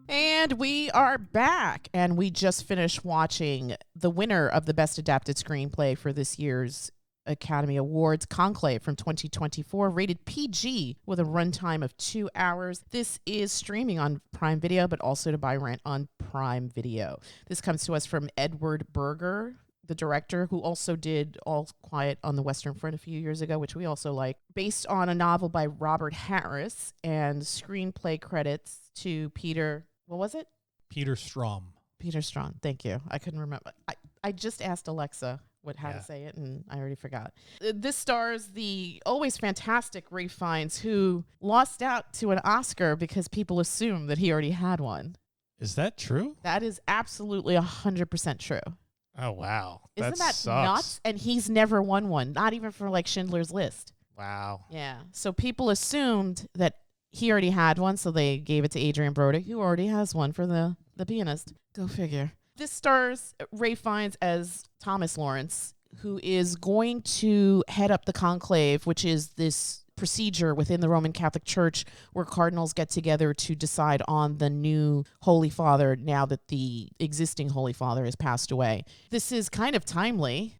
And we are back, and we just finished watching the winner of the Best Adapted Screenplay for this year's Academy Awards, Conclave from 2024, rated PG with a runtime of 2 hours. This is streaming on Prime Video, but also to buy rent on Prime Video. This comes to us from Edward Berger, the director, who also did All Quiet on the Western Front a few years ago, which we also like, based on a novel by Robert Harris, and screenplay credits to Peter, what was it? Peter Straughan. Peter Straughan, thank you. I couldn't remember. I just asked Alexa how to say it, and I already forgot. This stars the always fantastic Ralph Fiennes, who lost out to an Oscar because people assume that he already had one. Is that true? That is absolutely 100% true. Oh, wow. Isn't that nuts? And he's never won one, not even for like Schindler's List. Wow. Yeah. So people assumed that he already had one, so they gave it to Adrian Brody, who already has one for the pianist. Go figure. This stars Ralph Fiennes as Thomas Lawrence, who is going to head up the conclave, which is this procedure within the Roman Catholic Church where cardinals get together to decide on the new Holy Father now that the existing Holy Father has passed away. This is kind of timely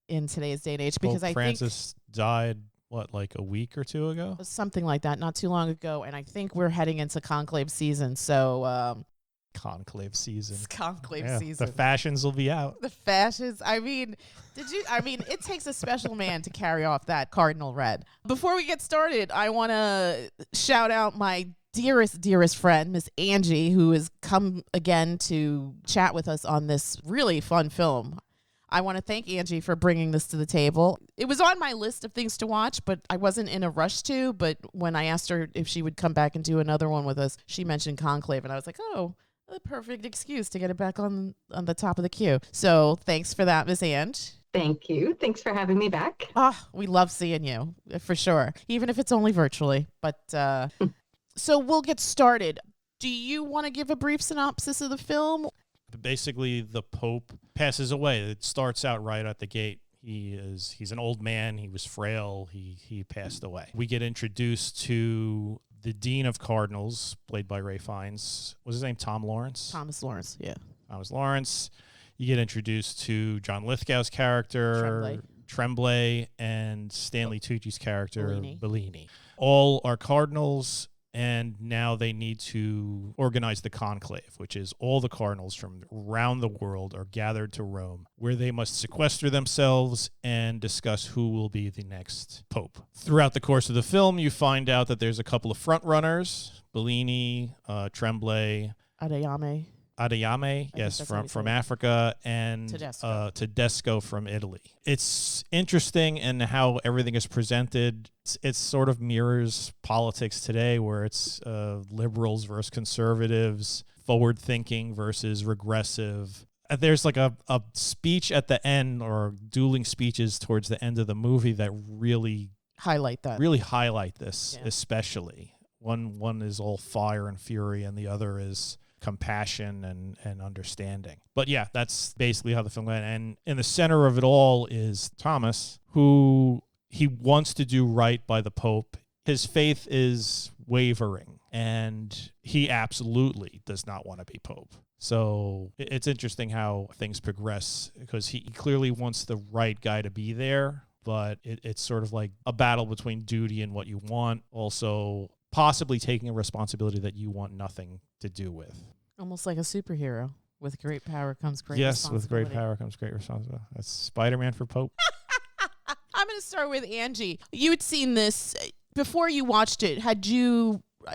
in today's day and age because Pope Francis died, like a week or two ago? Something like that, not too long ago. And I think we're heading into conclave season, so... conclave season. It's conclave season. The fashions will be out. The fashions. I mean, it takes a special man to carry off that cardinal red. Before we get started, I want to shout out my dearest friend, Miss Angie, who has come again to chat with us on this really fun film. I want to thank Angie for bringing this to the table. It was on my list of things to watch, but I wasn't in a rush to. But when I asked her if she would come back and do another one with us, she mentioned Conclave, and I was like, oh, a perfect excuse to get it back on the top of the queue. So thanks for that, Miss Ange. Thank you. Thanks for having me back. We love seeing you, for sure, even if it's only virtually. But so we'll get started. Do you want to give a brief synopsis of the film? Basically, the Pope passes away. It starts out right at the gate. He's an old man. He was frail. He passed away. We get introduced to the Dean of Cardinals, played by Ralph Fiennes. Was his name Tom Lawrence? Thomas Lawrence, yeah. Thomas Lawrence. You get introduced to John Lithgow's character, Tremblay, and Stanley Tucci's character, Bellini. All are cardinals, and now they need to organize the conclave, which is all the cardinals from around the world are gathered to Rome, where they must sequester themselves and discuss who will be the next pope. Throughout the course of the film, you find out that there's a couple of front runners, Bellini, Tremblay, Adeyemi, yes, from Africa, and Tedesco from Italy. It's interesting in how everything is presented. It sort of mirrors politics today, where it's liberals versus conservatives, forward-thinking versus regressive. There's like a speech at the end, or dueling speeches towards the end of the movie, that really highlight this, especially. One is all fire and fury, and the other is compassion and understanding. But yeah, that's basically how the film went. And in the center of it all is Thomas, who he wants to do right by the Pope. His faith is wavering, and he absolutely does not want to be Pope. So it's interesting how things progress, because he clearly wants the right guy to be there, but it's sort of like a battle between duty and what you want. Also, possibly taking a responsibility that you want nothing to do with. Almost like a superhero. With great power comes great responsibility. Yes, with great power comes great responsibility. That's Spider-Man for Pope. I'm going to start with Angie. You had seen this before you watched it.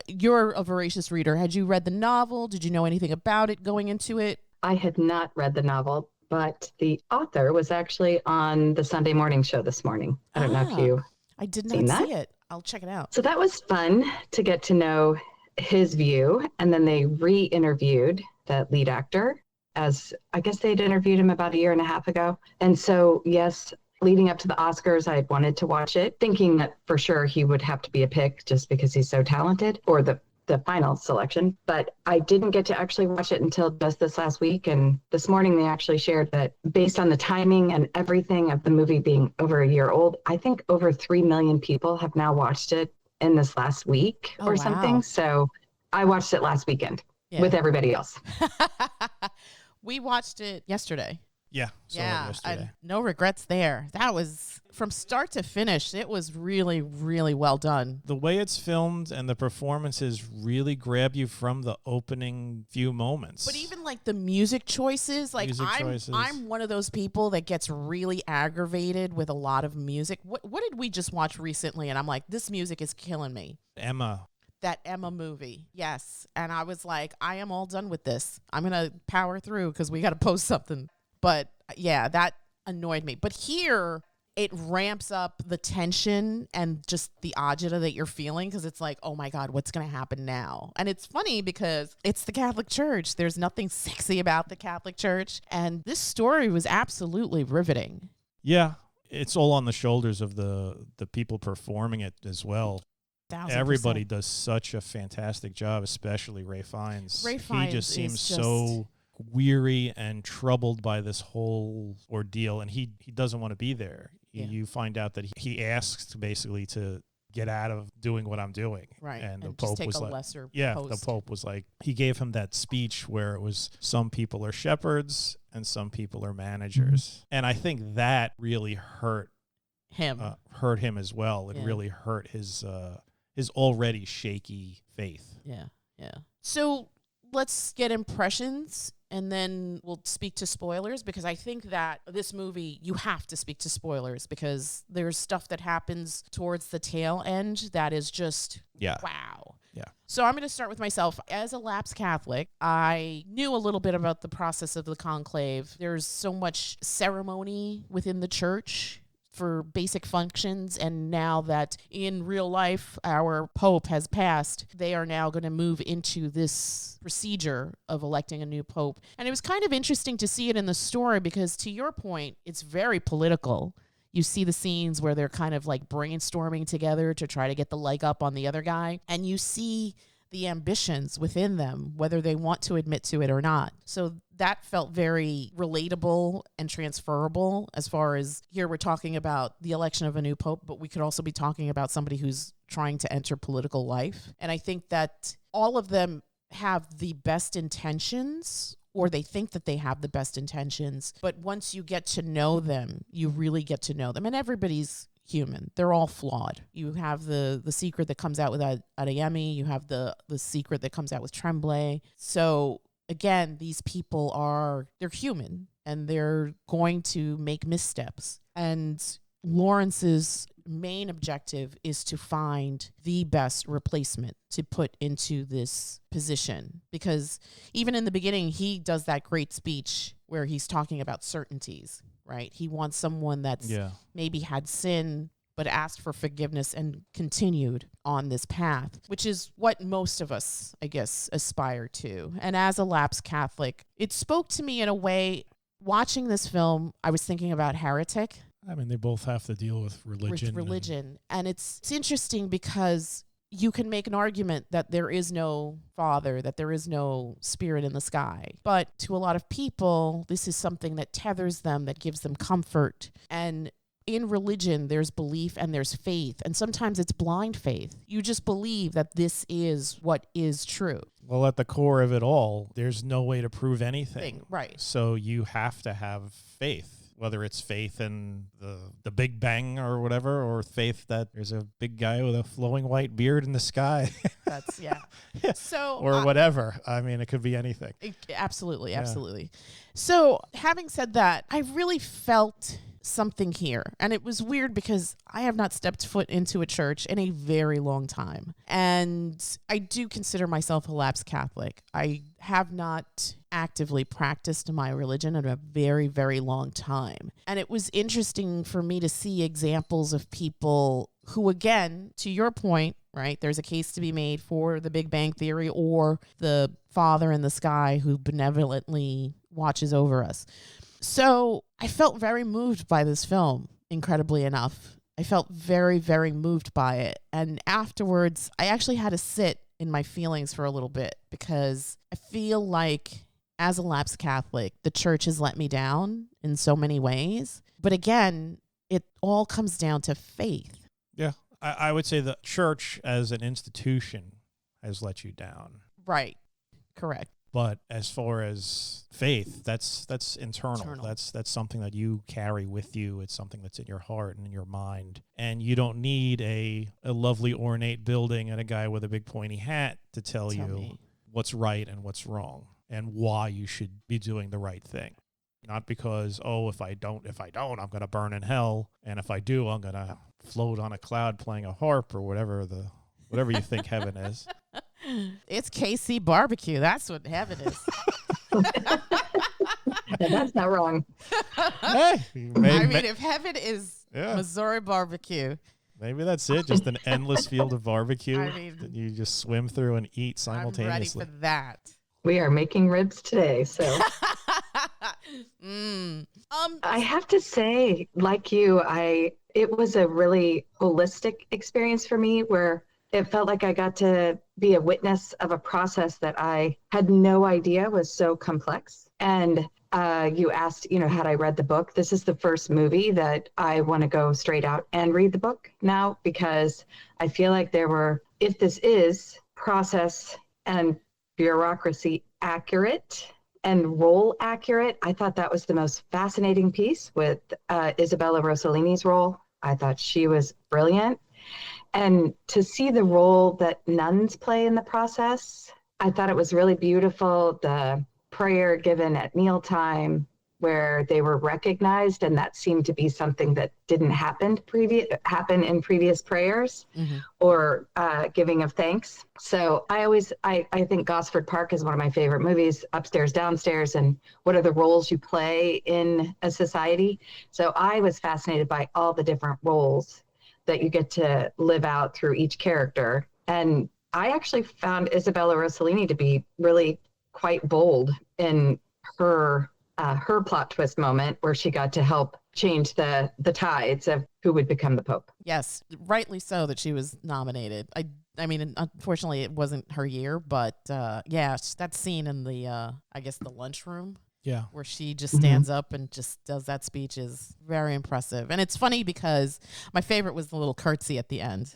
You're a voracious reader. Had you read the novel? Did you know anything about it going into it? I had not read the novel, but the author was actually on the Sunday morning show this morning. I don't know if you I did not see it. I'll check it out. So that was fun to get to know his view. And then they re-interviewed the lead actor, as I guess they'd interviewed him about 1.5 years ago. And so, yes, leading up to the Oscars, I wanted to watch it, thinking that for sure he would have to be a pick just because he's so talented, or the final selection. But I didn't get to actually watch it until just this last week. And this morning they actually shared that based on the timing and everything of the movie being over 1 year old, I think over 3 million people have now watched it in this last week or something. So I watched it last weekend. with everybody else. We watched it yesterday. Yeah, saw it yesterday. No regrets there. That was, from start to finish, it was really, really well done. The way it's filmed and the performances really grab you from the opening few moments. But even like the music choices, like I'm one of those people that gets really aggravated with a lot of music. What did we just watch recently? And I'm like, this music is killing me. Emma. That Emma movie. Yes. And I was like, I am all done with this. I'm going to power through because we got to post something. But yeah, that annoyed me. But here, it ramps up the tension and just the agita that you're feeling because it's like, oh my God, what's going to happen now? And it's funny because it's the Catholic Church. There's nothing sexy about the Catholic Church. And this story was absolutely riveting. Yeah, it's all on the shoulders of the people performing it as well. 1,000%. Everybody does such a fantastic job, especially Ralph Fiennes. He just seems so weary and troubled by this whole ordeal, and he doesn't want to be there. Yeah. You find out that he asks basically to get out of doing what I'm doing. Right. And the Pope was take a like, lesser the Pope was like, he gave him that speech where it was some people are shepherds and some people are managers. Mm-hmm. And I think that really hurt him as well. It really hurt his already shaky faith. Yeah. Yeah. So let's get impressions. And then we'll speak to spoilers because I think that this movie, you have to speak to spoilers because there's stuff that happens towards the tail end that is just, wow. Yeah. So I'm going to start with myself. As a lapsed Catholic, I knew a little bit about the process of the conclave. There's so much ceremony within the church for basic functions, and now that in real life our Pope has passed, they are now going to move into this procedure of electing a new Pope. And it was kind of interesting to see it in the story because, to your point, it's very political. You see the scenes where they're kind of like brainstorming together to try to get the leg up on the other guy, and you see the ambitions within them, whether they want to admit to it or not. So that felt very relatable and transferable as far as here we're talking about the election of a new pope, but we could also be talking about somebody who's trying to enter political life. And I think that all of them have the best intentions, or they think that they have the best intentions. But once you get to know them, you really get to know them. And everybody's human. They're all flawed. You have the secret that comes out with Adeyemi. You have the secret that comes out with Tremblay. So again, these people they're human and they're going to make missteps. And Lawrence's main objective is to find the best replacement to put into this position. Because even in the beginning, he does that great speech where he's talking about certainties. Right? He wants someone that's maybe had sin, but asked for forgiveness and continued on this path, which is what most of us, I guess, aspire to. And as a lapsed Catholic, it spoke to me in a way. Watching this film, I was thinking about Heretic. I mean, they both have to deal with religion. And it's interesting because you can make an argument that there is no Father, that there is no spirit in the sky. But to a lot of people, this is something that tethers them, that gives them comfort. And in religion, there's belief and there's faith. And sometimes it's blind faith. You just believe that this is what is true. Well, at the core of it all, there's no way to prove anything. Right. So you have to have faith. Whether it's faith in the Big Bang or whatever, or faith that there's a big guy with a flowing white beard in the sky. That's, So, or whatever. I mean, it could be anything. Absolutely. So having said that, I really felt something here. And it was weird because I have not stepped foot into a church in a very long time. And I do consider myself a lapsed Catholic. I have not actively practiced my religion in a very, very long time. And it was interesting for me to see examples of people who, again, to your point, right, there's a case to be made for the Big Bang Theory or the Father in the sky who benevolently watches over us. So I felt very moved by this film, incredibly enough. I felt very, very moved by it. And afterwards, I actually had to sit in my feelings for a little bit because I feel like as a lapsed Catholic, the church has let me down in so many ways. But again, it all comes down to faith. Yeah, I would say the church as an institution has let you down. Right. Correct. But as far as faith, that's internal. That's something that you carry with you. It's something that's in your heart and in your mind. And you don't need a lovely ornate building and a guy with a big pointy hat to tell you what's right and what's wrong and why you should be doing the right thing. Not because, if I don't, I'm going to burn in hell. And if I do, I'm going to float on a cloud playing a harp or whatever you think heaven is. It's KC barbecue. That's what heaven is. That's not wrong. Hey, if heaven is Missouri barbecue. Maybe that's it. Just an endless field of barbecue that you just swim through and eat simultaneously. I'm ready for that. We are making ribs today, so. I have to say, like you, it was a really holistic experience for me where it felt like I got to be a witness of a process that I had no idea was so complex. And you asked, had I read the book? This is the first movie that I want to go straight out and read the book now, because I feel like if this is process and bureaucracy accurate and role accurate, I thought that was the most fascinating piece with Isabella Rossellini's role. I thought she was brilliant. And to see the role that nuns play in the process, I thought it was really beautiful. The prayer given at mealtime where they were recognized, and that seemed to be something that didn't happen in previous prayers or giving of thanks. So I think Gosford Park is one of my favorite movies, upstairs, downstairs, and what are the roles you play in a society. So I was fascinated by all the different roles that you get to live out through each character. And I actually found Isabella Rossellini to be really quite bold in her plot twist moment where she got to help change the tides of who would become the Pope. Yes, rightly so that she was nominated. I mean, unfortunately, it wasn't her year, but that scene in the lunchroom. Yeah. Where she just stands up and just does that speech is very impressive. And it's funny because my favorite was the little curtsy at the end.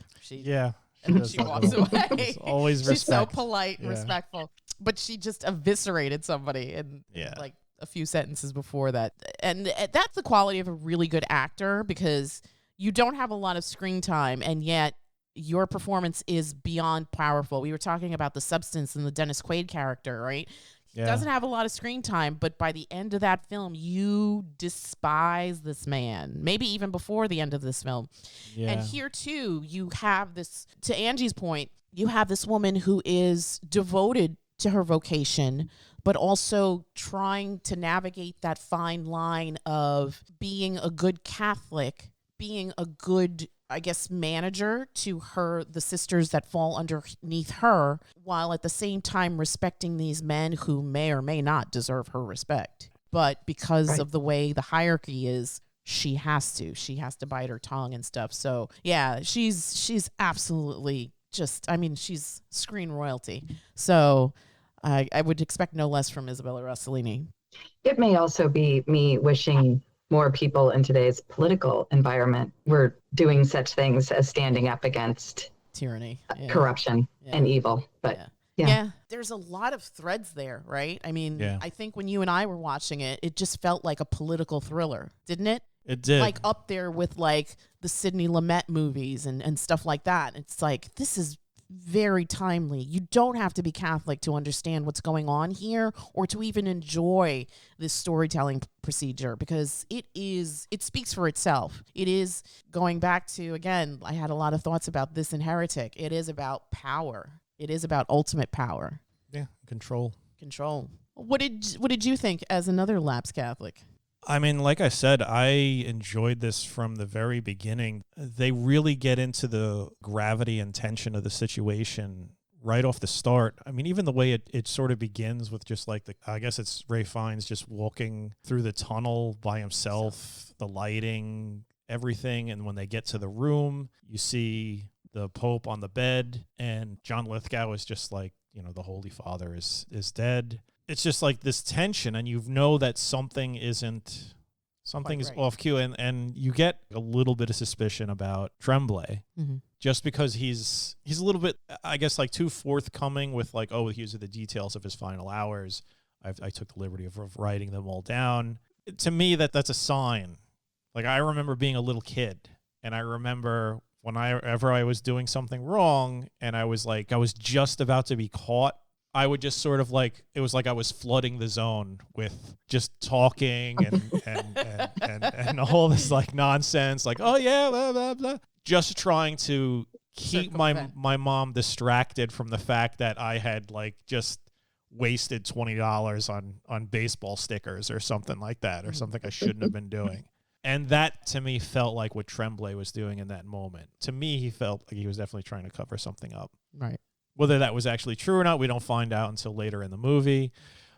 And then she walks away. Always She's so polite and respectful. But she just eviscerated somebody in like a few sentences before that. And that's the quality of a really good actor, because you don't have a lot of screen time, and yet your performance is beyond powerful. We were talking about the substance in the Dennis Quaid character, right? Doesn't have a lot of screen time, but by the end of that film, you despise this man, maybe even before the end of this film. And here, too, you have this, to Angie's point, you have this woman who is devoted to her vocation, but also trying to navigate that fine line of being a good Catholic, being a good, manager to the sisters that fall underneath her, while at the same time respecting these men who may or may not deserve her respect. But because of the way the hierarchy is, she has to bite her tongue and stuff. So yeah, she's absolutely she's screen royalty. So I would expect no less from Isabella Rossellini. It may also be me wishing more people in today's political environment were doing such things as standing up against tyranny, corruption, and evil. But there's a lot of threads there, right? I mean, I think when you and I were watching it, it just felt like a political thriller, didn't it? It did. Like up there with like the Sidney Lumet movies and stuff like that. It's like, this is very timely. You don't have to be Catholic to understand what's going on here or to even enjoy this storytelling procedure, because it speaks for itself. It is, going back to, again, I had a lot of thoughts about this in Heretic. It is about power. It is about ultimate power. Yeah, control. What did you think as another lapsed Catholic? I mean, like I said, I enjoyed this from the very beginning. They really get into the gravity and tension of the situation right off the start. I mean, even the way it sort of begins with just like I guess it's Ralph Fiennes just walking through the tunnel by himself, the lighting, everything. And when they get to the room, you see the Pope on the bed, and John Lithgow is just like, the Holy Father is dead. It's just like this tension, and you know that something is off cue, and you get a little bit of suspicion about Tremblay, just because he's a little bit, I guess, like too forthcoming with like, oh, these are the details of his final hours. I took the liberty of writing them all down. To me, that's a sign. Like, I remember being a little kid, and I remember whenever I was doing something wrong and I was just about to be caught, I would just sort of like, it was like I was flooding the zone with just talking and all this like nonsense, like, oh yeah, blah, blah, blah. Just trying to keep my mom distracted from the fact that I had like just wasted $20 on baseball stickers or something like that, or something I shouldn't have been doing. And that, to me, felt like what Tremblay was doing in that moment. To me, he felt like he was definitely trying to cover something up. Right. Whether that was actually true or not, we don't find out until later in the movie.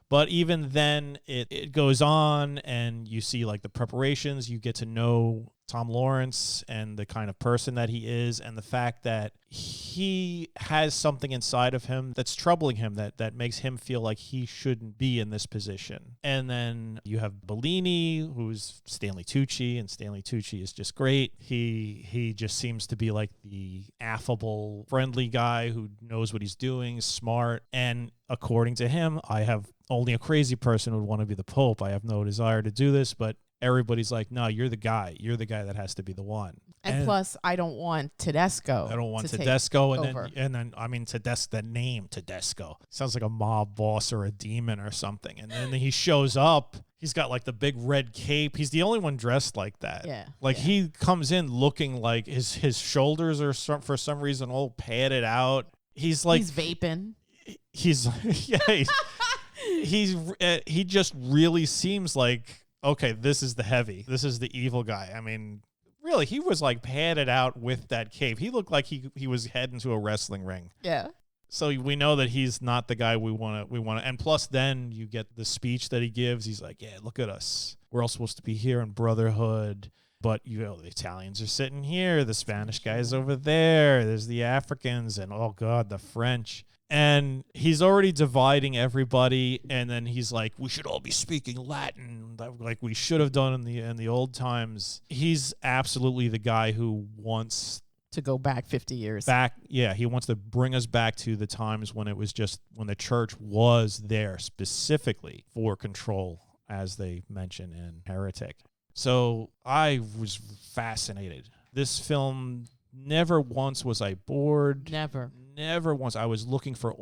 But even then, it goes on, and you see like the preparations. You get to know Tom Lawrence and the kind of person that he is, and the fact that he has something inside of him that's troubling him, that makes him feel like he shouldn't be in this position. And then you have Bellini, who's Stanley Tucci, and Stanley Tucci is just great. He just seems to be like the affable, friendly guy who knows what he's doing, smart, and according to him, I have only a crazy person would want to be the Pope. I have no desire to do this, but everybody's like, no, you're the guy. You're the guy that has to be the one. And plus, I don't want Tedesco. I don't want Tedesco. And then, I mean, the name Tedesco sounds like a mob boss or a demon or something. And then he shows up. He's got like the big red cape. He's the only one dressed like that. Yeah. Like he comes in looking like his shoulders are for some reason all padded out. He's like, he's vaping. He just really seems like, okay, this is the heavy. This is the evil guy. I mean, really, he was like padded out with that cape. He looked like he was heading to a wrestling ring. Yeah. So we know that he's not the guy we want to. And plus, then you get the speech that he gives. He's like, yeah, look at us. We're all supposed to be here in brotherhood. But, the Italians are sitting here. The Spanish guy's over there. There's the Africans and, oh, God, the French. And he's already dividing everybody, and then he's like, we should all be speaking Latin like we should have done in the old times. He's absolutely the guy who wants to go back 50 years. He wants to bring us back to the times when it was just when the church was there specifically for control, as they mention in Heretic. So I was fascinated. This film, never once was I bored. Never once. I was looking for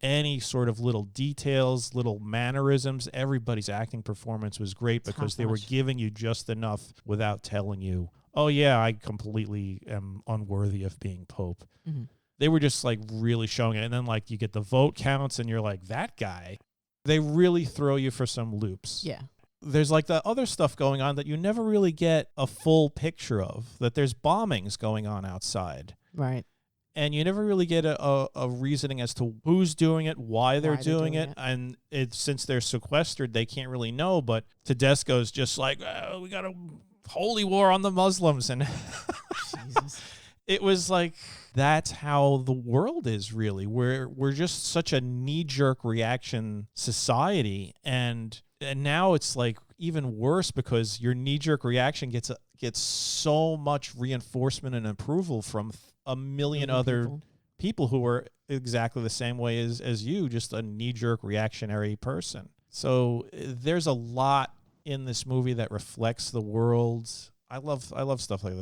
any sort of little details, little mannerisms. Everybody's acting performance was great because they were giving you just enough without telling you, oh, yeah, I completely am unworthy of being Pope. Mm-hmm. They were just like really showing it. And then like you get the vote counts and you're like, that guy. They really throw you for some loops. Yeah. There's like the other stuff going on that you never really get a full picture of, that there's bombings going on outside. Right. And you never really get a reasoning as to who's doing it, why they're doing it. And since they're sequestered, they can't really know. But Tedesco's just like, oh, we got a holy war on the Muslims. And Jesus. It was like, that's how the world is really. We're just such a knee-jerk reaction society. And now it's like even worse because your knee-jerk reaction gets so much reinforcement and approval from a million other people who are exactly the same way as you, just a knee-jerk reactionary person. So there's a lot in this movie that reflects the world. I love stuff like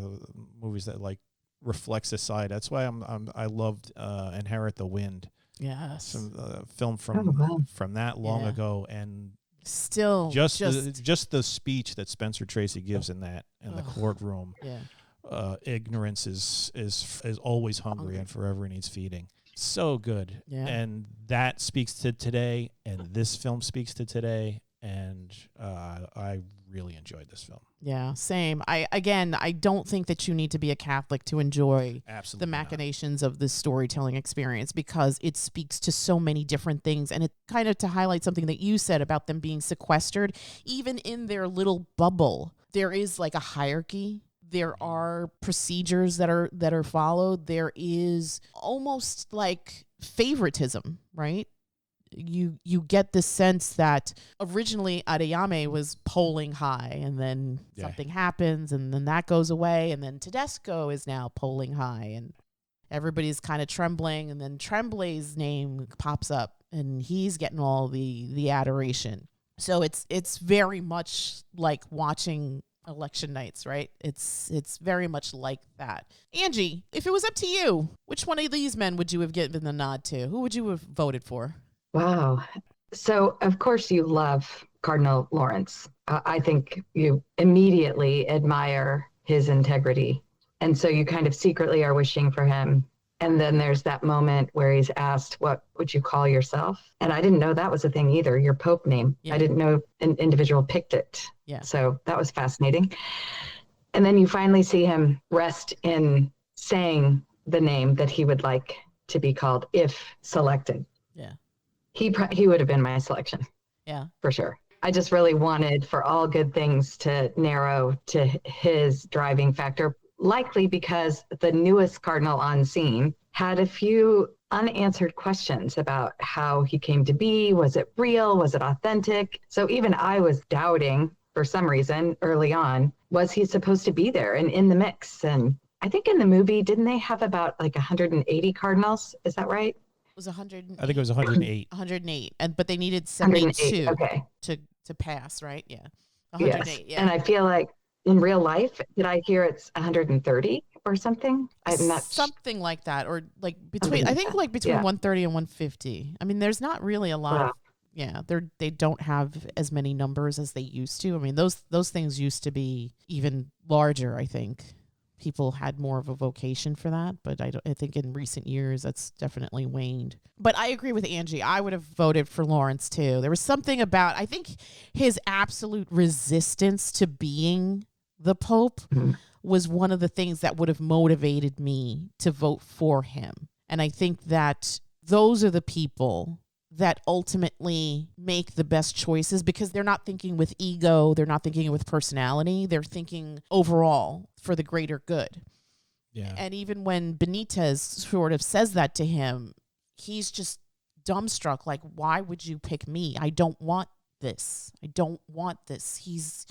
movies that like reflect society. That's why I loved Inherit the Wind. Yes, some film from that long ago, and still just the speech that Spencer Tracy gives in the courtroom. Yeah. Ignorance is always hungry and forever needs feeding. So good. Yeah. And that speaks to today, and this film speaks to today, and I really enjoyed this film. Yeah, same. I don't think that you need to be a Catholic to enjoy the machinations of this storytelling experience, because it speaks to so many different things. And it kind of, to highlight something that you said about them being sequestered, even in their little bubble, there is like a hierarchy. There are procedures that are followed. There is almost like favoritism, right? You get the sense that originally Adeyemi was polling high, and then something happens, and then that goes away, and then Tedesco is now polling high, and everybody's kind of trembling, and then Tremblay's name pops up, and he's getting all the adoration. So it's very much like watching election nights, right? It's very much like that. Angie, if it was up to you, which one of these men would you have given the nod to? Who would you have voted for? Wow. So, of course, you love Cardinal Lawrence. I think you immediately admire his integrity. And so you kind of secretly are wishing for him. And then there's that moment where he's asked, what would you call yourself? And I didn't know that was a thing either, your Pope name. Yeah. I didn't know an individual picked it. Yeah. So that was fascinating. And then you finally see him rest in saying the name that he would like to be called if selected. Yeah. He would have been my selection. Yeah. For sure. I just really wanted for all good things to narrow to his driving factor, likely because the newest cardinal on scene had a few unanswered questions about how he came to be. Was it real? Was it authentic? So even I was doubting for some reason early on, was he supposed to be there and in the mix? And I think in the movie, didn't they have about like 180 cardinals? Is that right? It was 100. I think it was 108. 108, but they needed 72 okay. to pass, right? Yeah. 108. Yes. Yeah. And I feel like in real life, did I hear it's 130 or something? I'm not something like that, or like between. I think like between 130 and 150. I mean, there's not really a lot of. Yeah, they don't have as many numbers as they used to. I mean, those things used to be even larger, I think. People had more of a vocation for that, but I think in recent years that's definitely waned. But I agree with Angie. I would have voted for Lawrence too. There was something about, I think, his absolute resistance to being the Pope was one of the things that would have motivated me to vote for him. And I think that those are the people that ultimately make the best choices, because they're not thinking with ego, they're not thinking with personality, they're thinking overall for the greater good. Yeah. And even when Benitez sort of says that to him, he's just dumbstruck, like, why would you pick me? I don't want this. I don't want this. He's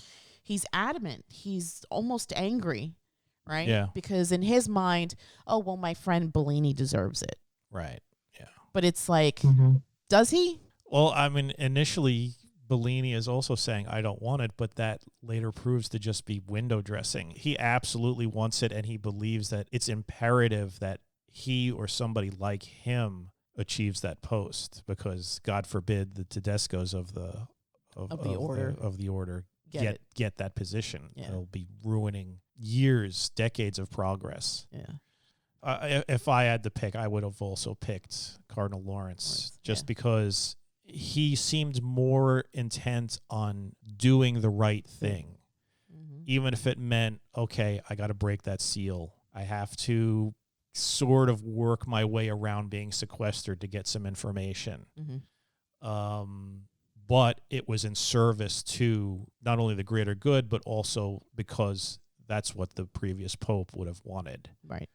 adamant. He's almost angry, right? Yeah. Because in his mind, oh, well, my friend Bellini deserves it. Right. Yeah. But it's like, does he? Well, I mean, initially, Bellini is also saying, I don't want it, but that later proves to just be window dressing. He absolutely wants it, and he believes that it's imperative that he or somebody like him achieves that post, because God forbid the Tedescos of the order get that position. Yeah. They'll be ruining years, decades of progress. Yeah. If I had to pick, I would have also picked Cardinal Lawrence, just because he seemed more intent on doing the right thing, even if it meant, okay, I got to break that seal. I have to sort of work my way around being sequestered to get some information. But it was in service to not only the greater good, but also because that's what the previous pope would have wanted. Right.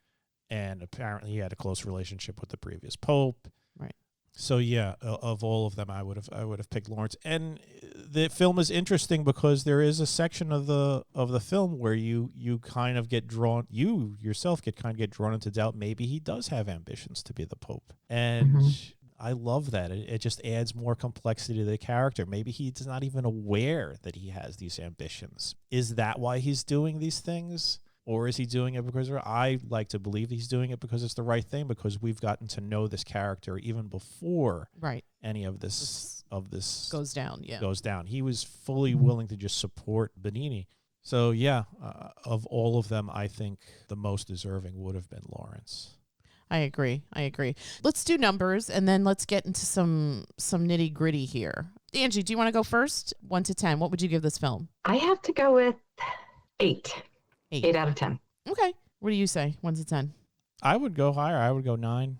And apparently he had a close relationship with the previous pope. Right. So yeah, of all of them, I would have picked Lawrence. And the film is interesting because there is a section of the film where you kind of get drawn, you yourself get drawn into doubt. Maybe he does have ambitions to be the pope, and I love that. It just adds more complexity to the character. Maybe he's not even aware that he has these ambitions. Is that why he's doing these things? Or is he doing it because I like to believe he's doing it because it's the right thing, because we've gotten to know this character even before any of this goes down. Yeah, goes down. He was fully willing to just support Benini. So yeah, of all of them, I think the most deserving would have been Lawrence. I agree. Let's do numbers, and then let's get into some nitty gritty here. Angie, do you want to go first? 1 to 10. What would you give this film? I have to go with 8. 8 out of 10. Okay. What do you say? 1 to 10? I would go higher. I would go 9.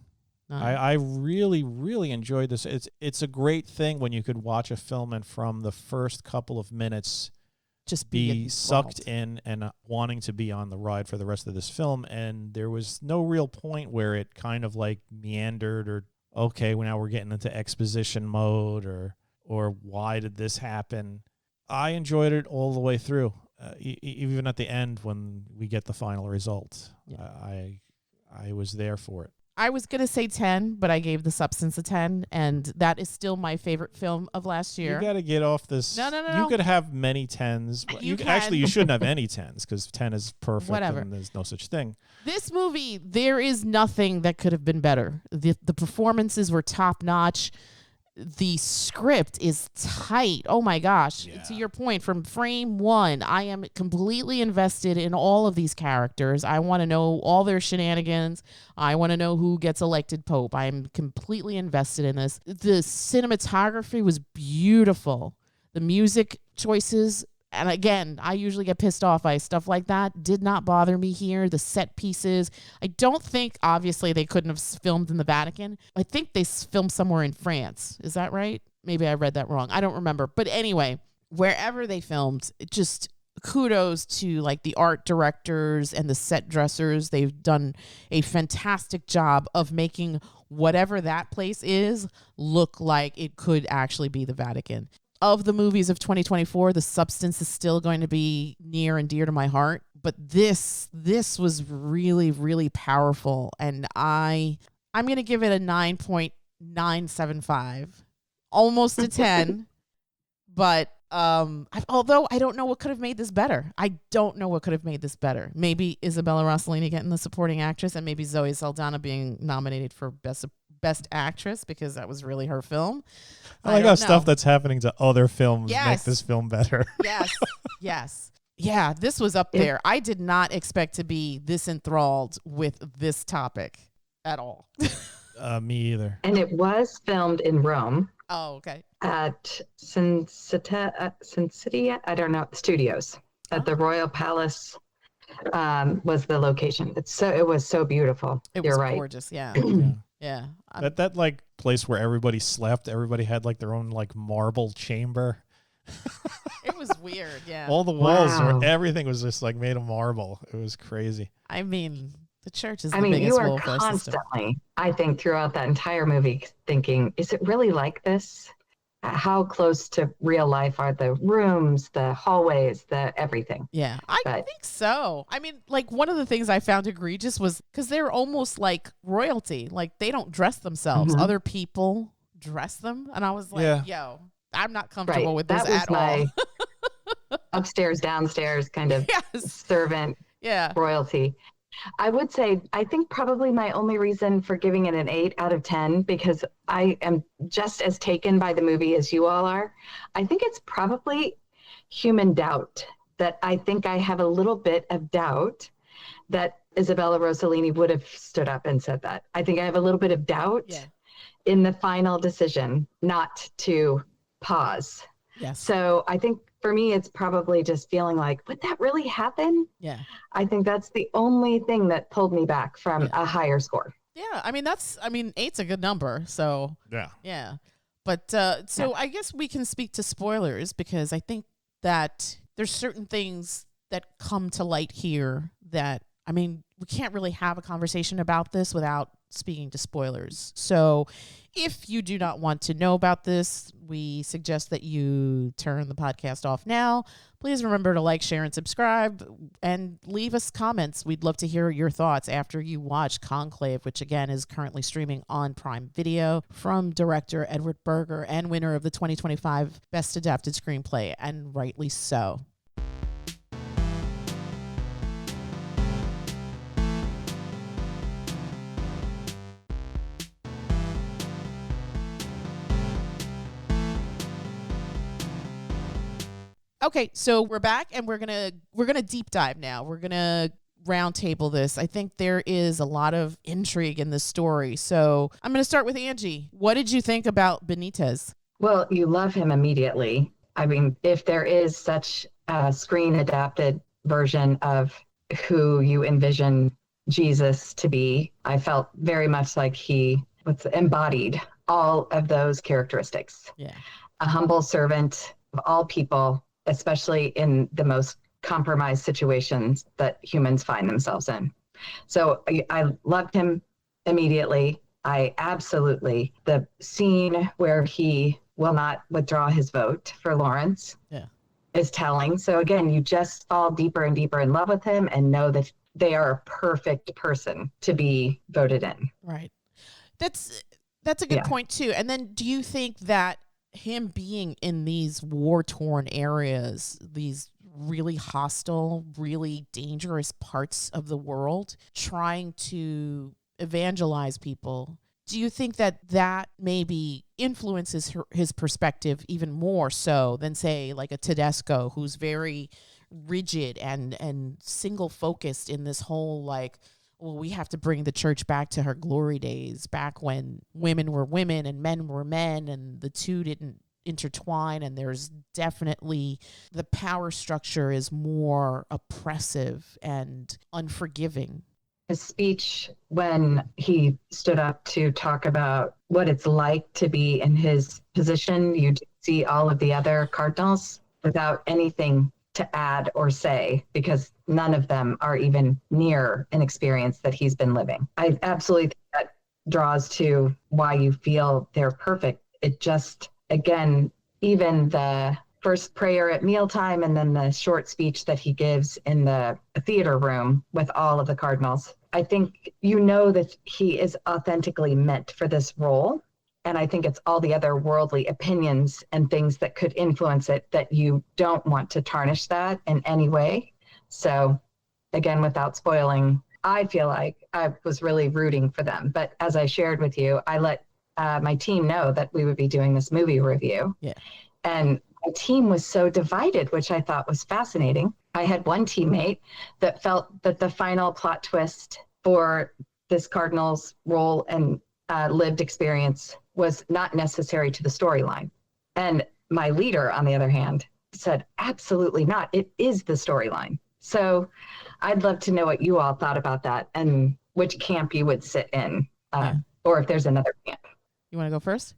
I really, really enjoyed this. It's a great thing when you could watch a film and from the first couple of minutes just be sucked in and wanting to be on the ride for the rest of this film. And there was no real point where it kind of like meandered or, okay, well, now we're getting into exposition mode or why did this happen? I enjoyed it all the way through. Even at the end when we get the final result, I was there for it. I was going to say 10, but I gave The Substance a 10, and that is still my favorite film of last year. You got to get off this. No. You could have many 10s. Actually, you shouldn't have any 10s because 10 is perfect. Whatever. And there's no such thing. This movie, there is nothing that could have been better. The performances were top-notch. The script is tight. Oh my gosh. Yeah. To your point, from frame one, I am completely invested in all of these characters. I want to know all their shenanigans. I want to know who gets elected Pope. I'm completely invested in this. The cinematography was beautiful. The music choices, and again, I usually get pissed off by stuff like that. Did not bother me here. The set pieces. I don't think, obviously, they couldn't have filmed in the Vatican. I think they filmed somewhere in France. Is that right? Maybe I read that wrong. I don't remember. But anyway, wherever they filmed, just kudos to like the art directors and the set dressers. They've done a fantastic job of making whatever that place is look like it could actually be the Vatican. Of the movies of 2024, The Substance is still going to be near and dear to my heart. But this was really, really powerful. And I'm going to give it a 9.975. Almost a 10. But although I don't know what could have made this better. Maybe Isabella Rossellini getting the supporting actress, and maybe Zoe Saldana being nominated for Best Actress, because that was really her film. I like how stuff that's happening to other films make this film better. Yes. Yeah, this was up there. I did not expect to be this enthralled with this topic at all. Me either. And it was filmed in Rome. Oh, okay. At Cinecittà, I don't know, studios. At the Royal Palace was the location. It was so beautiful. You're right. Gorgeous, yeah. Yeah. That like place where everybody slept, everybody had like their own like marble chamber. It was weird, yeah. All the walls, everything was just like made of marble. It was crazy. I mean, the church is the biggest welfare system. Constantly, I think, throughout that entire movie thinking, is it really like this? How close to real life are the rooms, the hallways, the everything? Yeah, I think so. I mean, like, one of the things I found egregious was because they're almost like royalty. Like, they don't dress themselves. Mm-hmm. Other people dress them. And I was like, yo, I'm not comfortable with this at all. Upstairs, downstairs kind of servant royalty. I would say, I think probably my only reason for giving it an 8 out of 10, because I am just as taken by the movie as you all are. I think it's probably human doubt, that I think I have a little bit of doubt that Isabella Rossellini would have stood up and said that. I think I have a little bit of doubt in the final decision not to pause. Yes. So I think for me, it's probably just feeling like, would that really happen? Yeah. I think that's the only thing that pulled me back from a higher score. Yeah. I mean, 8's a good number. So, yeah. But I guess we can speak to spoilers, because I think that there's certain things that come to light here that, I mean, we can't really have a conversation about this without speaking to spoilers. So if you do not want to know about this, we suggest that you turn the podcast off now. Please remember to like, share, and subscribe, and leave us comments. We'd love to hear your thoughts after you watch Conclave, which again is currently streaming on Prime Video, from director Edward Berger and winner of the 2025 Best Adapted Screenplay, and rightly so. Okay, so we're back, and we're gonna deep dive now. We're gonna round table this. I think there is a lot of intrigue in this story. So I'm gonna start with Angie. What did you think about Benitez? Well, you love him immediately. I mean, if there is such a screen adapted version of who you envision Jesus to be, I felt very much like he embodied all of those characteristics. Yeah, a humble servant of all people, especially in the most compromised situations that humans find themselves in. So I loved him immediately. The scene where he will not withdraw his vote for Lawrence is telling. So again, you just fall deeper and deeper in love with him and know that they are a perfect person to be voted in. Right. That's a good point too. And then do you think that him being in these war-torn areas, these really hostile, really dangerous parts of the world, trying to evangelize people, do you think that maybe influences his perspective even more so than, say, like a Tedesco, who's very rigid and single focused in this whole, like, well, we have to bring the church back to her glory days, back when women were women and men were men, and the two didn't intertwine, and there's definitely the power structure is more oppressive and unforgiving. His speech, when he stood up to talk about what it's like to be in his position, you see all of the other cardinals without anything to add or say, because none of them are even near an experience that he's been living. I absolutely think that draws to why you feel they're perfect. It just, again, even the first prayer at mealtime and then the short speech that he gives in the theater room with all of the cardinals, I think you know that he is authentically meant for this role. And I think it's all the other worldly opinions and things that could influence it that you don't want to tarnish that in any way. So again, without spoiling, I feel like I was really rooting for them. But as I shared with you, I let my team know that we would be doing this movie review. Yeah. And my team was so divided, which I thought was fascinating. I had one teammate that felt that the final plot twist for this cardinal's role and lived experience was not necessary to the storyline. And my leader, on the other hand, said, absolutely not. It is the storyline. So I'd love to know what you all thought about that and which camp you would sit in, or if there's another camp. You want to go first?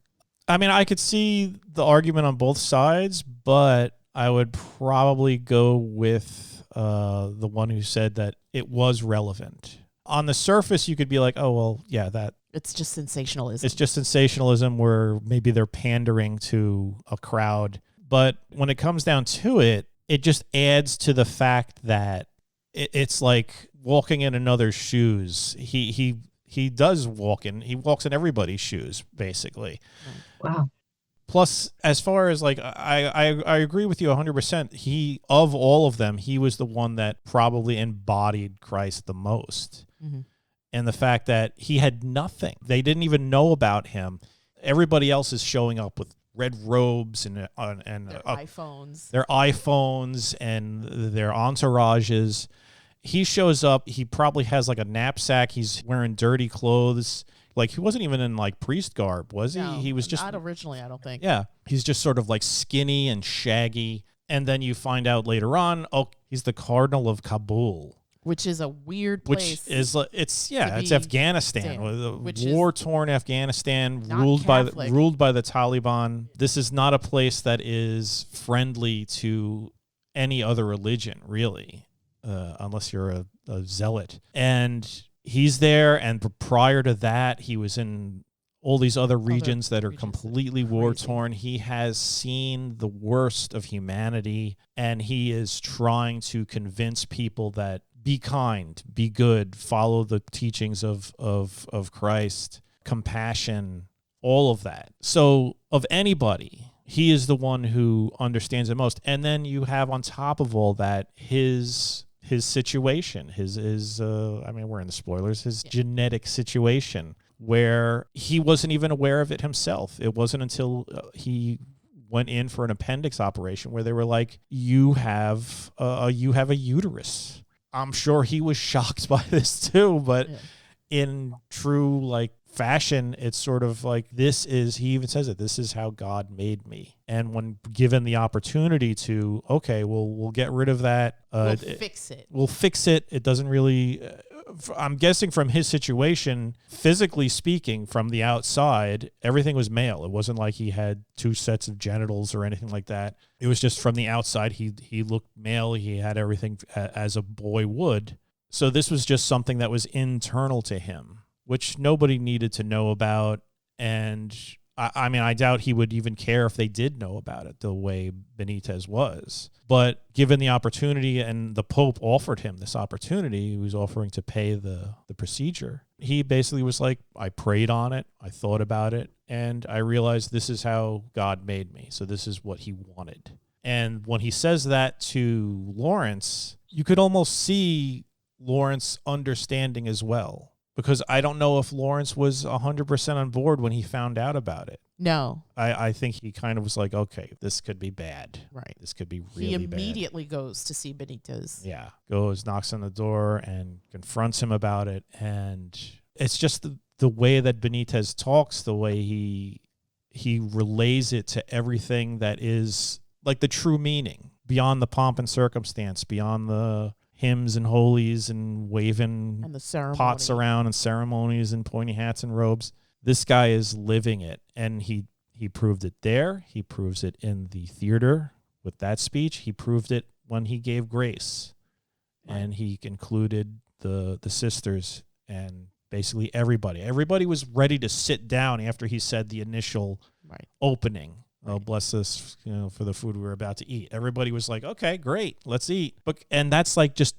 I mean, I could see the argument on both sides, but I would probably go with the one who said that it was relevant. On the surface, you could be like, oh, well, yeah, that. It's just sensationalism. It's just sensationalism where maybe they're pandering to a crowd. But when it comes down to it, it just adds to the fact that it's like walking in another's shoes. He does walk in. He walks in everybody's shoes, basically. Wow. Plus, as far as like, I agree with you 100%. Of all of them, he was the one that probably embodied Christ the most. Mm-hmm. And the fact that he had nothing. They didn't even know about him. Everybody else is showing up with red robes and their iPhones. Their iPhones and their entourages. He shows up. He probably has like a knapsack. He's wearing dirty clothes. Like, he wasn't even in like priest garb, was he? No, He was just not originally, I don't think. Yeah, he's just sort of like skinny and shaggy. And then you find out later on, oh, he's the Cardinal of Kabul. Which is a weird place. Which is it's Afghanistan, war-torn Afghanistan, ruled by the Taliban. This is not a place that is friendly to any other religion, really, unless you're a zealot. And he's there, and prior to that, he was in all these other regions that are completely war-torn. He has seen the worst of humanity, and he is trying to convince people that be kind, be good, follow the teachings of Christ, compassion, all of that. So of anybody, he is the one who understands it most. And then you have on top of all that his situation, I mean, we're in the spoilers, his genetic situation, where he wasn't even aware of it himself. It wasn't until he went in for an appendix operation where they were like, you have a uterus. I'm sure he was shocked by this too, but in true like fashion, it's sort of like, he even says it, this is how God made me. And when given the opportunity to, okay, we'll get rid of that. We'll fix it. We'll fix it. It doesn't really, I'm guessing from his situation, physically speaking, from the outside, everything was male. It wasn't like he had two sets of genitals or anything like that. It was just from the outside, he looked male. He had everything as a boy would. So this was just something that was internal to him, which nobody needed to know about. And I mean, I doubt he would even care if they did know about it the way Benitez was. But given the opportunity, and the Pope offered him this opportunity, he was offering to pay the procedure. He basically was like, I prayed on it, I thought about it, and I realized this is how God made me. So this is what he wanted. And when he says that to Lawrence, you could almost see Lawrence understanding as well. Because I don't know if Lawrence was 100% on board when he found out about it. No. I think he kind of was like, okay, this could be bad. Right. This could be really bad. He immediately goes to see Benitez. Yeah. Goes, knocks on the door, and confronts him about it. And it's just the way that Benitez talks, the way he relays it to everything that is like the true meaning, beyond the pomp and circumstance, beyond the hymns and holies and waving and the pots around and ceremonies and pointy hats and robes. This guy is living it, and he proved it there. He proves it in the theater with that speech. He proved it when he gave grace, and he included the sisters and basically everybody. Everybody was ready to sit down after he said the initial opening. Oh, bless us, for the food we were about to eat. Everybody was like, okay, great, let's eat. And that's like just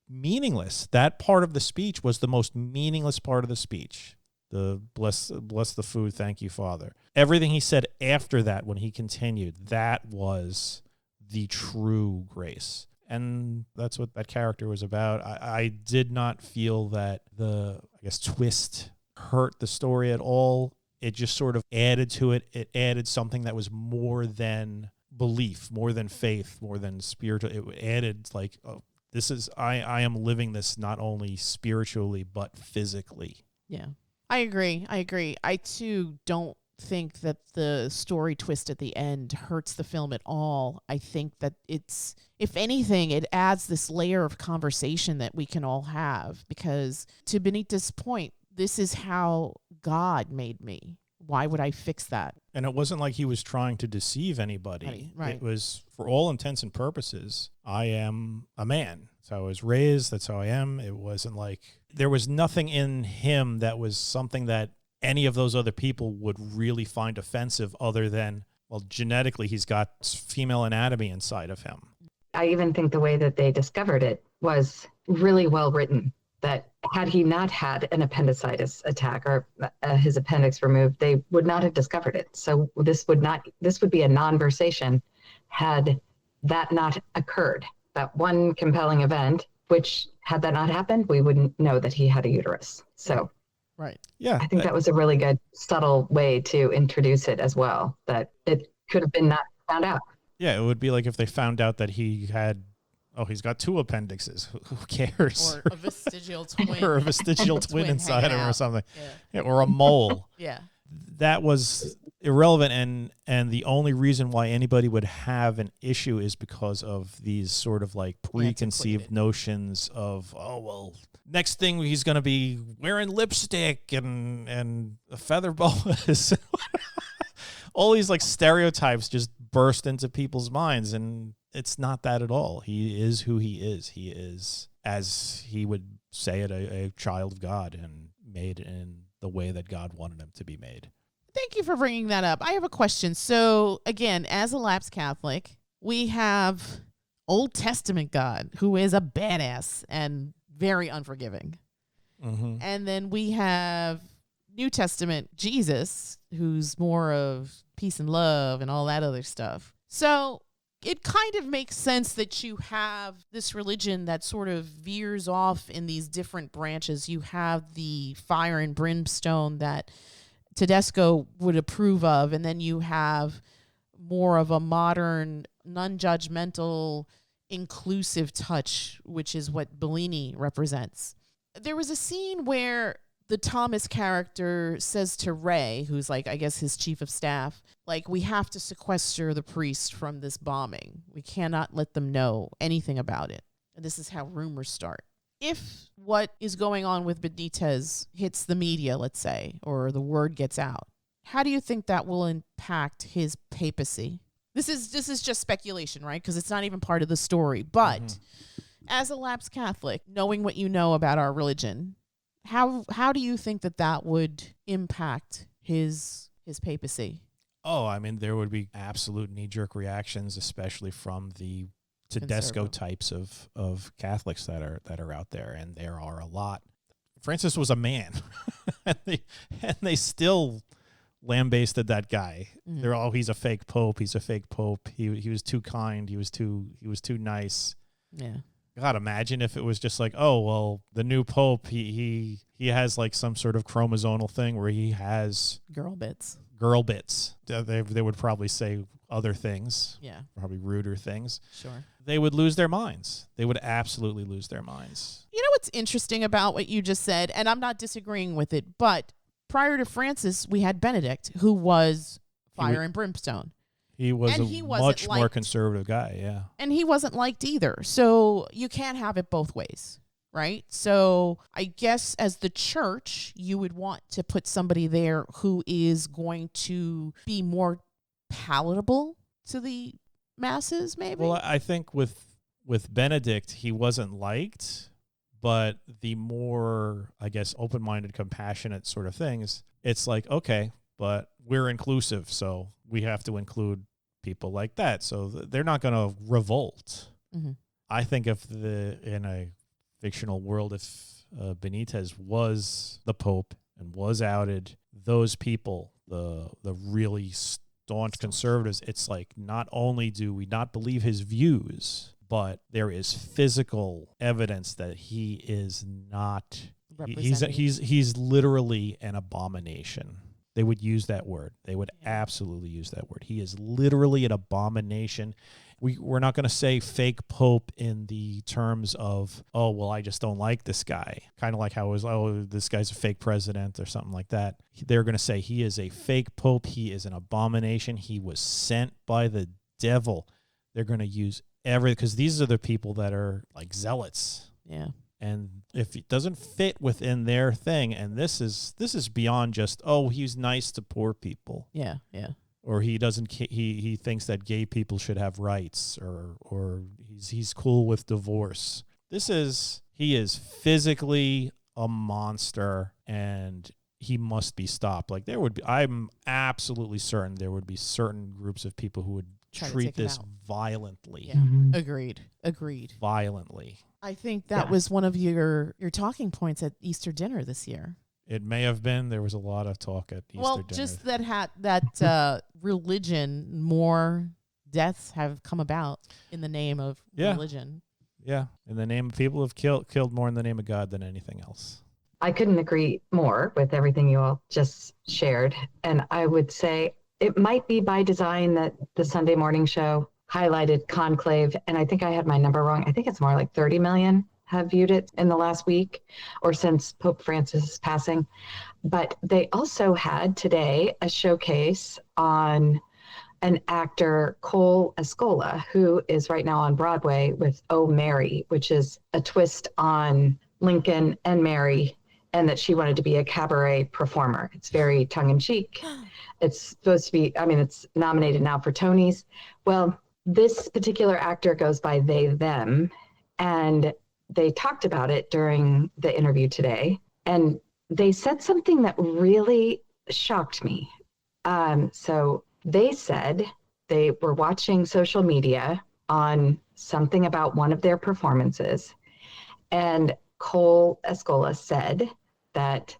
meaningless. That part of the speech was the most meaningless part of the speech. The bless the food, thank you, Father. Everything he said after that, when he continued, that was the true grace. And that's what that character was about. I did not feel that the twist hurt the story at all. It just sort of added to it. It added something that was more than belief, more than faith, more than spiritual. It added like, oh, I am living this not only spiritually, but physically. Yeah, I agree. I too don't think that the story twist at the end hurts the film at all. I think that it's, if anything, it adds this layer of conversation that we can all have, because to Benitez's point, this is how God made me. Why would I fix that? And it wasn't like he was trying to deceive anybody. Right. It was, for all intents and purposes, I am a man. That's how I was raised. That's how I am. It wasn't like there was nothing in him that was something that any of those other people would really find offensive, other than, well, genetically, he's got female anatomy inside of him. I even think the way that they discovered it was really well written. That had he not had an appendicitis attack or his appendix removed, they would not have discovered it. So this would be a non-versation had that not occurred. That one compelling event, which had that not happened, we wouldn't know that he had a uterus. So right. Yeah. I think that was a really good, subtle way to introduce it as well, that it could have been not found out. Yeah, it would be like if they found out that he had, he's got two appendixes. Who cares? Or a vestigial twin. Or a vestigial twin inside him or something. Yeah. Or a mole. Yeah. That was irrelevant, and the only reason why anybody would have an issue is because of these sort of like preconceived notions of, next thing he's going to be wearing lipstick and a feather boas. All these like stereotypes just burst into people's minds, and it's not that at all. He is who he is. He is, as he would say it, a child of God, and made in the way that God wanted him to be made. Thank you for bringing that up. I have a question. So, again, as a lapsed Catholic, we have Old Testament God, who is a badass and very unforgiving. Mm-hmm. And then we have New Testament Jesus, who's more of peace and love and all that other stuff. So it kind of makes sense that you have this religion that sort of veers off in these different branches. You have the fire and brimstone that Tedesco would approve of, and then you have more of a modern, non-judgmental, inclusive touch, which is what Bellini represents. There was a scene where the Thomas character says to Ray, who's like, I guess, his chief of staff, like, we have to sequester the priest from this bombing. We cannot let them know anything about it. And this is how rumors start. If what is going on with Benitez hits the media, let's say, or the word gets out, how do you think that will impact his papacy? This is just speculation, right? Because it's not even part of the story. But as a lapsed Catholic, knowing what you know about our religion, how do you think that would impact his his papacy? Oh, I mean, there would be absolute knee-jerk reactions, especially from the Tedesco types of Catholics that are out there, and there are a lot. Francis was a man, and they still lambasted that guy. Mm. They're all, he's a fake pope. He's a fake pope. He was too kind. He was too nice. Yeah. God, imagine if it was just like, oh well, the new pope, he has like some sort of chromosomal thing where he has girl bits. They would probably say other things. Yeah. Probably ruder things. Sure. They would lose their minds. They would absolutely lose their minds. You know what's interesting about what you just said, and I'm not disagreeing with it, but prior to Francis, we had Benedict, who was fire and brimstone. He was much more conservative guy, yeah. And he wasn't liked either. So you can't have it both ways, right? So I guess as the church, you would want to put somebody there who is going to be more palatable to the masses, maybe? Well, I think with Benedict, he wasn't liked, but the more, I guess, open-minded, compassionate sort of things, it's like, okay, but we're inclusive, so we have to include people like that. So they're not going to revolt. Mm-hmm. I think in a fictional world, if Benitez was the Pope and was outed, those people, the really staunch conservatives, it's like, not only do we not believe his views, but there is physical evidence that he is not. He's literally an abomination. They would use that word. They would absolutely use that word. He is literally an abomination. We're not going to say fake pope in the terms of, oh, well, I just don't like this guy. Kind of like how it was, oh, this guy's a fake president or something like that. They're going to say he is a fake pope. He is an abomination. He was sent by the devil. They're going to use everything, because these are the people that are like zealots. Yeah. And if it doesn't fit within their thing, and this is beyond just, oh, he's nice to poor people. Yeah, yeah. Or he thinks that gay people should have rights, or he's cool with divorce. He is physically a monster, and he must be stopped. Like I'm absolutely certain there would be certain groups of people who would treat this violently. Yeah. Mm-hmm. Agreed. Violently. I think that was one of your talking points at Easter dinner this year. It may have been. There was a lot of talk at Easter dinner. Well, just that religion, more deaths have come about in the name of religion. Yeah, in the name of people have killed more in the name of God than anything else. I couldn't agree more with everything you all just shared. And I would say it might be by design that the Sunday morning show highlighted Conclave, and I think I had my number wrong. I think it's more like 30 million have viewed it in the last week or since Pope Francis' passing. But they also had today a showcase on an actor, Cole Escola, who is right now on Broadway with Oh, Mary, which is a twist on Lincoln and Mary, and that she wanted to be a cabaret performer. It's very tongue-in-cheek. It's supposed to be, it's nominated now for Tonys. Well, this particular actor goes by they, them, and they talked about it during the interview today, and they said something that really shocked me. So they said they were watching social media on something about one of their performances, and Cole Escola said that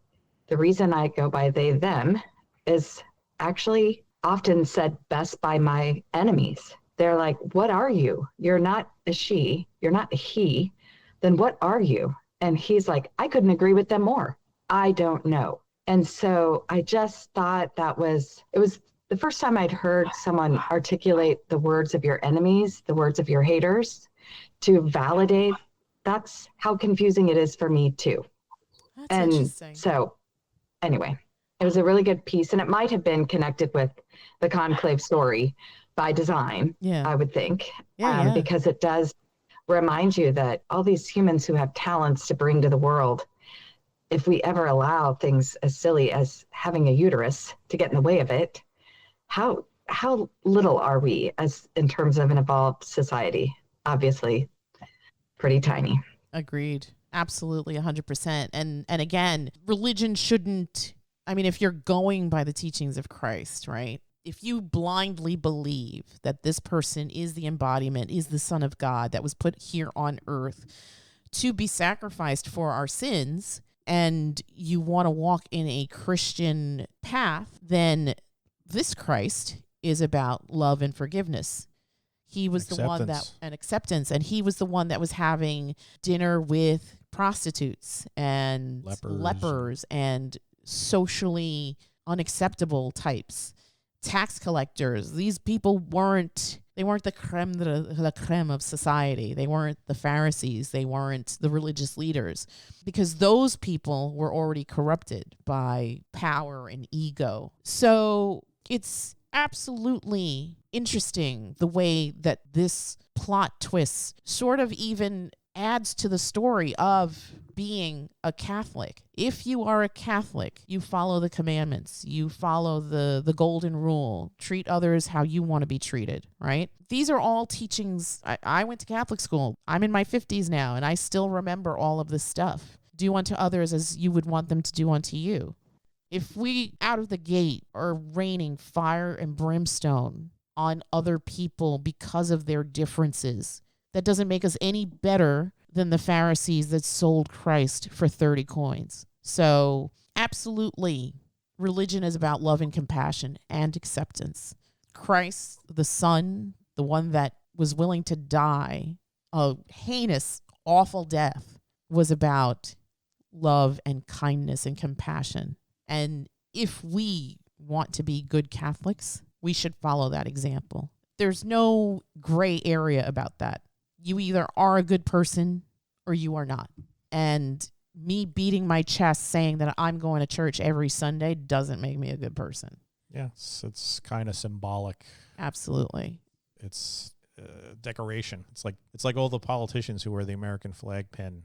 the reason I go by they, them is actually often said best by my enemies. They're like, what are you? You're not a she. You're not a he. Then what are you? And he's like, I couldn't agree with them more. I don't know. And so I just thought it was the first time I'd heard someone articulate the words of your enemies, the words of your haters, to validate. That's how confusing it is for me too. That's interesting. So anyway, it was a really good piece, and it might have been connected with the Conclave story by design, I would think, because it does remind you that all these humans who have talents to bring to the world, if we ever allow things as silly as having a uterus to get in the way of it, how little are we as in terms of an evolved society? Obviously, pretty tiny. Agreed. Absolutely, 100%. And again, religion shouldn't I mean, if you're going by the teachings of Christ, right? If you blindly believe that this person is the embodiment, is the Son of God that was put here on earth to be sacrificed for our sins, and you want to walk in a Christian path, then this Christ is about love and forgiveness. He was the one that, and acceptance, and he was the one that was having dinner with prostitutes and lepers and socially unacceptable types, tax collectors. These people weren't the creme de la creme of society. They weren't the Pharisees. They weren't the religious leaders, because those people were already corrupted by power and ego. So it's absolutely interesting the way that this plot twist sort of even adds to the story of being a Catholic. If you are a Catholic, you follow the commandments, you follow the golden rule, treat others how you want to be treated, right? These are all teachings. I went to Catholic school. I'm in my 50s now, and I still remember all of this stuff. Do unto others as you would want them to do unto you. If we out of the gate are raining fire and brimstone on other people because of their differences, that doesn't make us any better than the Pharisees that sold Christ for 30 coins. So absolutely, religion is about love and compassion and acceptance. Christ, the Son, the one that was willing to die a heinous, awful death, was about love and kindness and compassion. And if we want to be good Catholics, we should follow that example. There's no gray area about that. You either are a good person or you are not. And me beating my chest saying that I'm going to church every Sunday doesn't make me a good person. Yeah, it's kind of symbolic. Absolutely. It's decoration. It's like all the politicians who wear the American flag pin.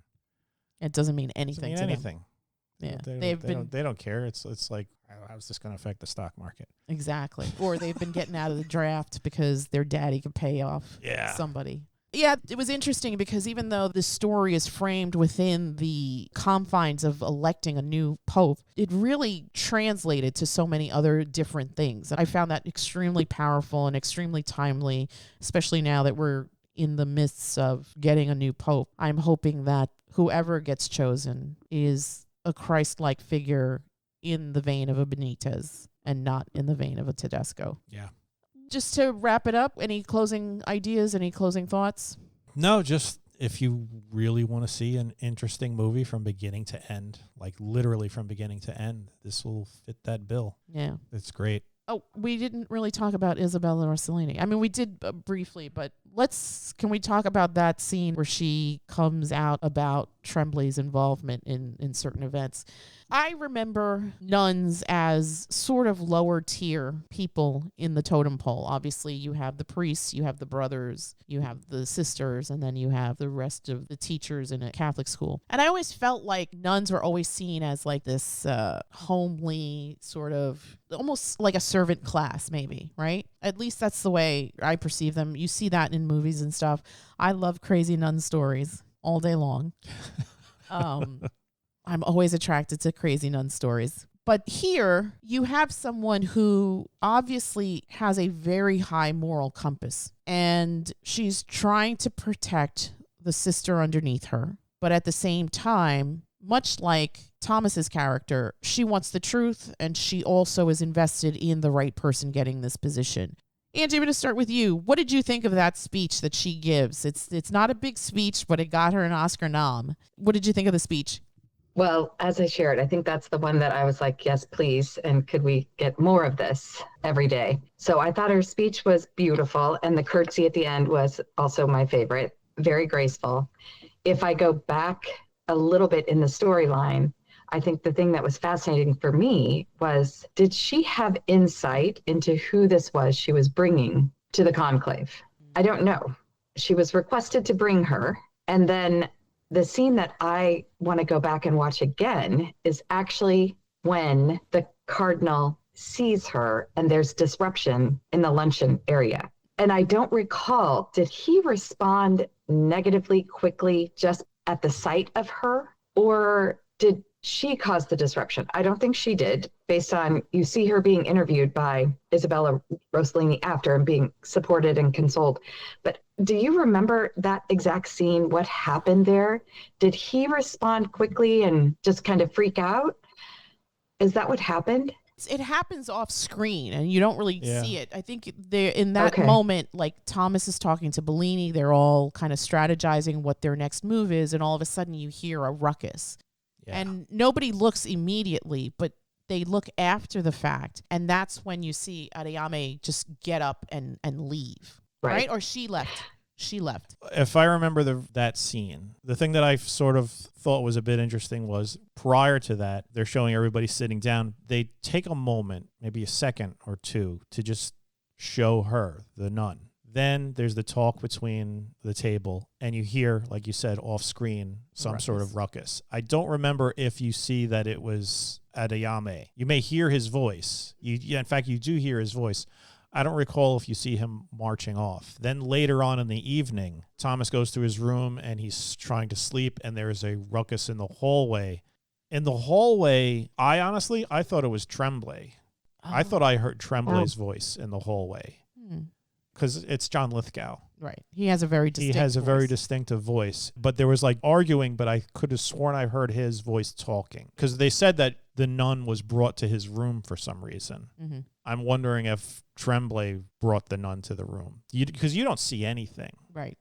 It doesn't mean anything to anything. Them. Yeah, they don't care. It's like, how's this going to affect the stock market? Exactly. Or they've been getting out of the draft because their daddy could pay off somebody. Yeah, it was interesting because even though the story is framed within the confines of electing a new pope, it really translated to so many other different things. And I found that extremely powerful and extremely timely, especially now that we're in the midst of getting a new pope. I'm hoping that whoever gets chosen is a Christ-like figure in the vein of a Benitez and not in the vein of a Tedesco. Yeah. Just to wrap it up, any closing ideas, any closing thoughts? No, just if you really want to see an interesting movie from beginning to end, like literally from beginning to end, this will fit that bill. Yeah. It's great. Oh, we didn't really talk about Isabella Rossellini. I mean, we did briefly, but can we talk about that scene where she comes out about Tremblay's involvement in certain events? I remember nuns as sort of lower tier people in the totem pole. Obviously, you have the priests, you have the brothers, you have the sisters, and then you have the rest of the teachers in a Catholic school. And I always felt like nuns were always seen as like this homely sort of, almost like a servant class maybe, right? At least that's the way I perceive them. You see that in movies and stuff. I love crazy nun stories all day long. I'm always attracted to crazy nun stories. But here you have someone who obviously has a very high moral compass, and she's trying to protect the sister underneath her. But at the same time, much like Thomas's character, she wants the truth, and she also is invested in the right person getting this position. Angie, I'm going to start with you. What did you think of that speech that she gives? It's not a big speech, but it got her an Oscar nom. What did you think of the speech? Well, as I shared, I think that's the one that I was like, yes, please. And could we get more of this every day? So I thought her speech was beautiful. And the curtsy at the end was also my favorite. Very graceful. If I go back a little bit in the storyline, I think the thing that was fascinating for me was, did she have insight into who this was she was bringing to the conclave? I don't know. She was requested to bring her. And then the scene that I want to go back and watch again is actually when the cardinal sees her and there's disruption in the luncheon area. And I don't recall, did he respond negatively quickly just at the sight of her? Or did she caused the disruption. I don't think she did, based on you see her being interviewed by Isabella Rossellini after and being supported and consoled. But do you remember that exact scene? What happened there? Did he respond quickly and just kind of freak out? Is that what happened? It happens off screen and you don't really see it. I think they're in that moment, like Thomas is talking to Bellini, they're all kind of strategizing what their next move is, and all of a sudden you hear a ruckus. Yeah. And nobody looks immediately, but they look after the fact, and that's when you see Adeyemi just get up and leave. Right? Or she left. She left. If I remember that scene, the thing that I sort of thought was a bit interesting was prior to that, they're showing everybody sitting down. They take a moment, maybe a second or two, to just show her, the nun. Then there's the talk between the table, and you hear, like you said, off screen, some sort of ruckus. I don't remember if you see that it was Adeyemi. You may hear his voice. In fact, you do hear his voice. I don't recall if you see him marching off. Then later on in the evening, Thomas goes to his room and he's trying to sleep, and there is a ruckus in the hallway. In the hallway, I thought it was Tremblay. Oh. I thought I heard Tremblay's voice in the hallway. Because it's John Lithgow. Right. He has a very very distinctive voice. But there was like arguing, but I could have sworn I heard his voice talking. Because they said that the nun was brought to his room for some reason. Mm-hmm. I'm wondering if Tremblay brought the nun to the room. Because you don't see anything. Right.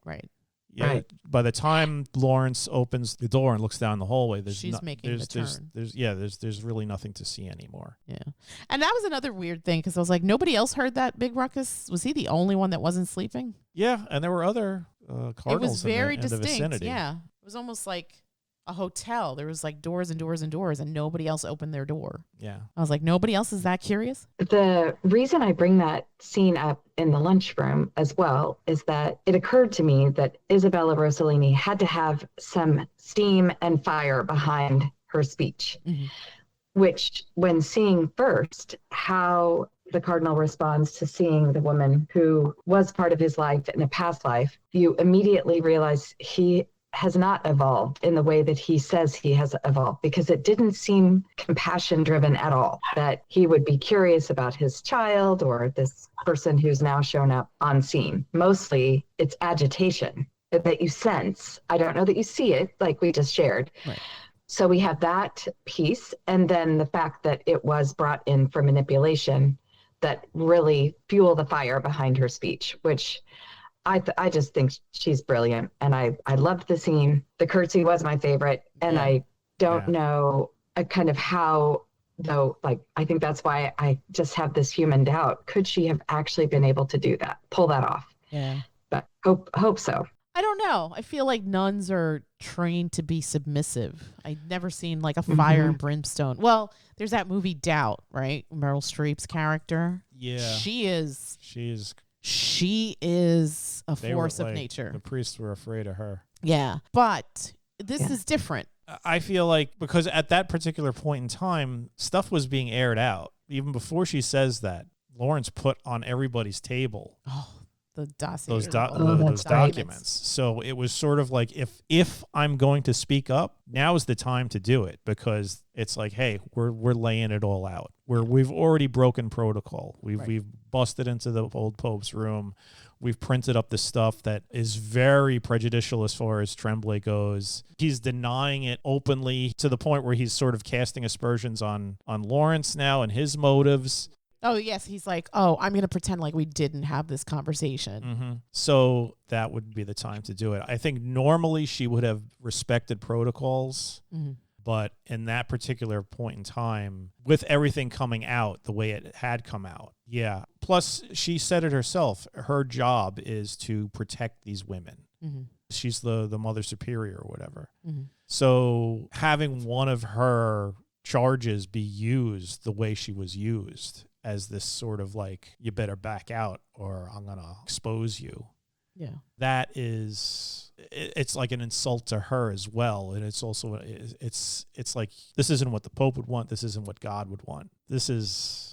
Yeah. Right. By the time Lawrence opens the door and looks down the hallway, she's making the turn. There's really nothing to see anymore. Yeah, and that was another weird thing because I was like, nobody else heard that big ruckus. Was he the only one that wasn't sleeping? Yeah, and there were other Cardinals. It was very distinct. In the vicinity. Yeah, it was almost like a hotel. There was like doors and doors and doors, and nobody else opened their door. Yeah, I was like, nobody else is that curious. The reason I bring that scene up in the lunchroom as well is that it occurred to me that Isabella Rossellini had to have some steam and fire behind her speech, which when seeing first how the cardinal responds to seeing the woman who was part of his life in a past life, you immediately realize he has not evolved in the way that he says he has evolved, because it didn't seem compassion driven at all, that he would be curious about his child or this person who's now shown up on scene. Mostly it's agitation that you sense. I don't know that you see it like we just shared. Right. So we have that piece, and then the fact that it was brought in for manipulation that really fuel the fire behind her speech, which I just think she's brilliant, and I loved the scene. The curtsy was my favorite, and I don't know kind of how, though, like, I think that's why I just have this human doubt. Could she have actually been able to do that, pull that off? Yeah. But hope so. I don't know. I feel like nuns are trained to be submissive. I've never seen like a fire and brimstone. Well, there's that movie Doubt, right? Meryl Streep's character. Yeah. She is a force of nature. The priests were afraid of her. Yeah. But this is different. I feel like because at that particular point in time, stuff was being aired out. Even before she says that, Lawrence put on everybody's table the dossier. Those documents. So it was sort of like, if I'm going to speak up, now is the time to do it, because it's like, hey, we're laying it all out. We've already broken protocol. We've busted into the old Pope's room. We've printed up the stuff that is very prejudicial as far as Tremblay goes. He's denying it openly to the point where he's sort of casting aspersions on Lawrence now and his motives. Oh, yes. He's like, I'm going to pretend like we didn't have this conversation. Mm-hmm. So that would be the time to do it. I think normally she would have respected protocols, but in that particular point in time, with everything coming out the way it had come out, Plus, she said it herself. Her job is to protect these women. Mm-hmm. She's the mother superior or whatever. Mm-hmm. So having one of her charges be used the way she was used, as this sort of like, you better back out or I'm going to expose you. Yeah. That is, it's like an insult to her as well. And it's also, it's like, this isn't what the Pope would want. This isn't what God would want.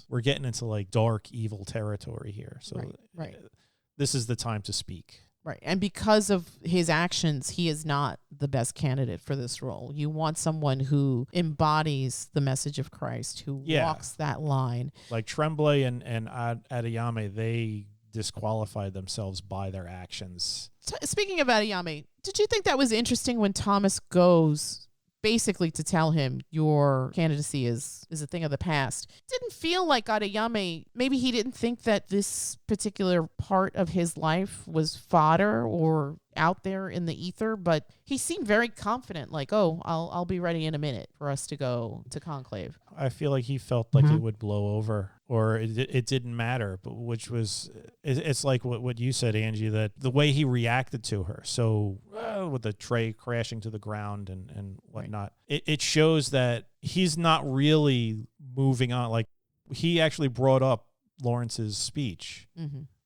We're getting into like dark, evil territory here. So right. This is the time to speak. Right. And because of his actions, he is not the best candidate for this role. You want someone who embodies the message of Christ, who walks that line. Like Tremblay and Adeyemi, they disqualified themselves by their actions. Speaking of Adeyemi, did you think that was interesting when Thomas goes basically to tell him your candidacy is a thing of the past? Didn't feel like Adeyemi, maybe he didn't think that this particular part of his life was fodder or out there in the ether, but he seemed very confident, like, oh, I'll be ready in a minute for us to go to Conclave. I feel like he felt like it would blow over, or it didn't matter, but which was, it's like what you said, Angie, that the way he reacted to her. So with the tray crashing to the ground and whatnot, it shows that he's not really moving on. Like, he actually brought up Lawrence's speech.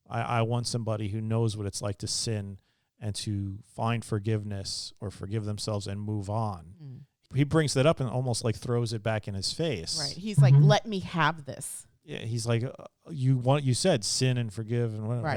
I want somebody who knows what it's like to sin and to find forgiveness or forgive themselves and move on. He brings that up and almost like throws it back in his face. Right. He's like, let me have this. Yeah, he's like, you said sin and forgive and whatever,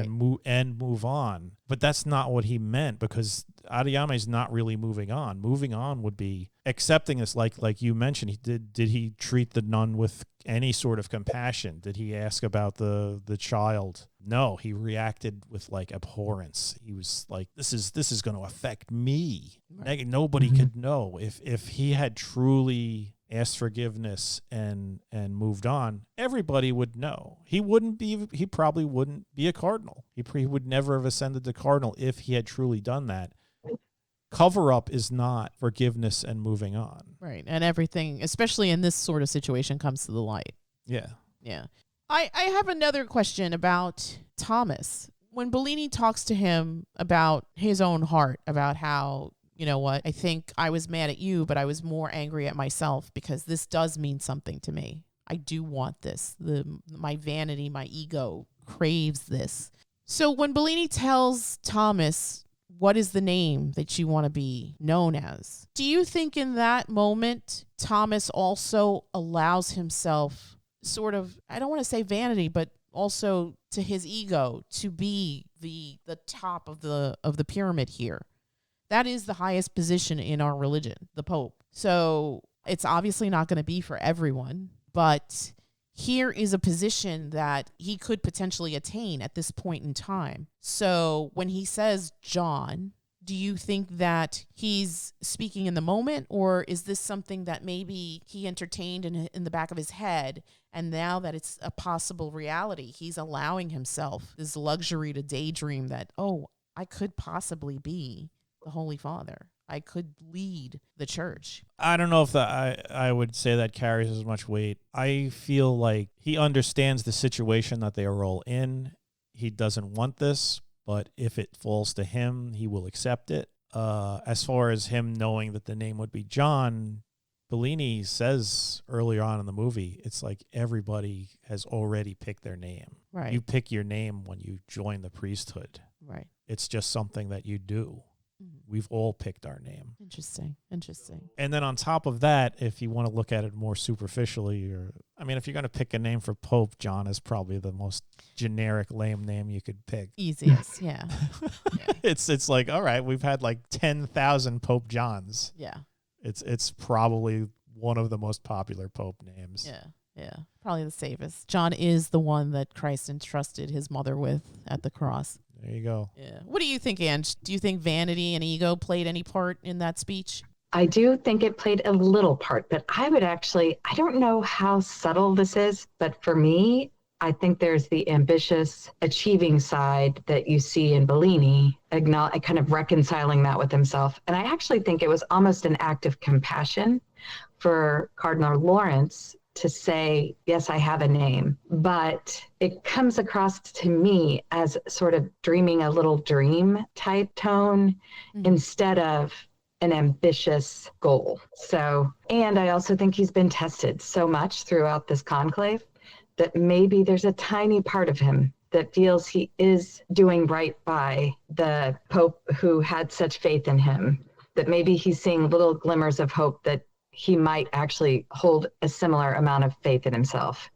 and move on. But that's not what he meant, because Adeyemi is not really moving on. Moving on would be accepting this, like you mentioned. Did he treat the nun with any sort of compassion? Did he ask about the child? No, he reacted with like abhorrence. He was like, this is going to affect me. Right. Nobody could know. If he had truly asked forgiveness and moved on, everybody would know. He probably wouldn't be a cardinal. He would never have ascended to cardinal if he had truly done that. Cover up is not forgiveness and moving on. Right. And everything, especially in this sort of situation, comes to the light. Yeah. Yeah. I have another question about Thomas. When Bellini talks to him about his own heart, about how, you know what, I think I was mad at you, but I was more angry at myself because this does mean something to me. I do want this. My vanity, my ego craves this. So when Bellini tells Thomas, what is the name that you want to be known as? Do you think in that moment, Thomas also allows himself sort of, I don't want to say vanity, but also to his ego to be the top of the pyramid here? That is the highest position in our religion, the Pope. So it's obviously not going to be for everyone, but here is a position that he could potentially attain at this point in time. So when he says John, do you think that he's speaking in the moment, or is this something that maybe he entertained in the back of his head, and now that it's a possible reality, he's allowing himself this luxury to daydream that, oh, I could possibly be the Holy Father. I could lead the church. I don't know if I would say that carries as much weight. I feel like he understands the situation that they are all in. He doesn't want this, but if it falls to him, he will accept it. As far as him knowing that the name would be John, Bellini says earlier on in the movie, it's like everybody has already picked their name. Right. You pick your name when you join the priesthood. Right. It's just something that you do. We've all picked our name. Interesting. And then on top of that, if you want to look at it more superficially, if you're going to pick a name for Pope, John is probably the most generic, lame name you could pick. Easiest, yeah. It's like, all right, we've had like 10,000 Pope Johns. Yeah. It's probably one of the most popular Pope names. Yeah. Probably the safest. John is the one that Christ entrusted his mother with at the cross. There you go. Yeah. What do you think, Ange? Do you think vanity and ego played any part in that speech? I do think it played a little part, but I don't know how subtle this is, but for me, I think there's the ambitious, achieving side that you see in Bellini, kind of reconciling that with himself. And I actually think it was almost an act of compassion for Cardinal Lawrence to say, yes, I have a name, but it comes across to me as sort of dreaming a little dream type tone instead of an ambitious goal. So, and I also think he's been tested so much throughout this conclave that maybe there's a tiny part of him that feels he is doing right by the Pope who had such faith in him, that maybe he's seeing little glimmers of hope that he might actually hold a similar amount of faith in himself.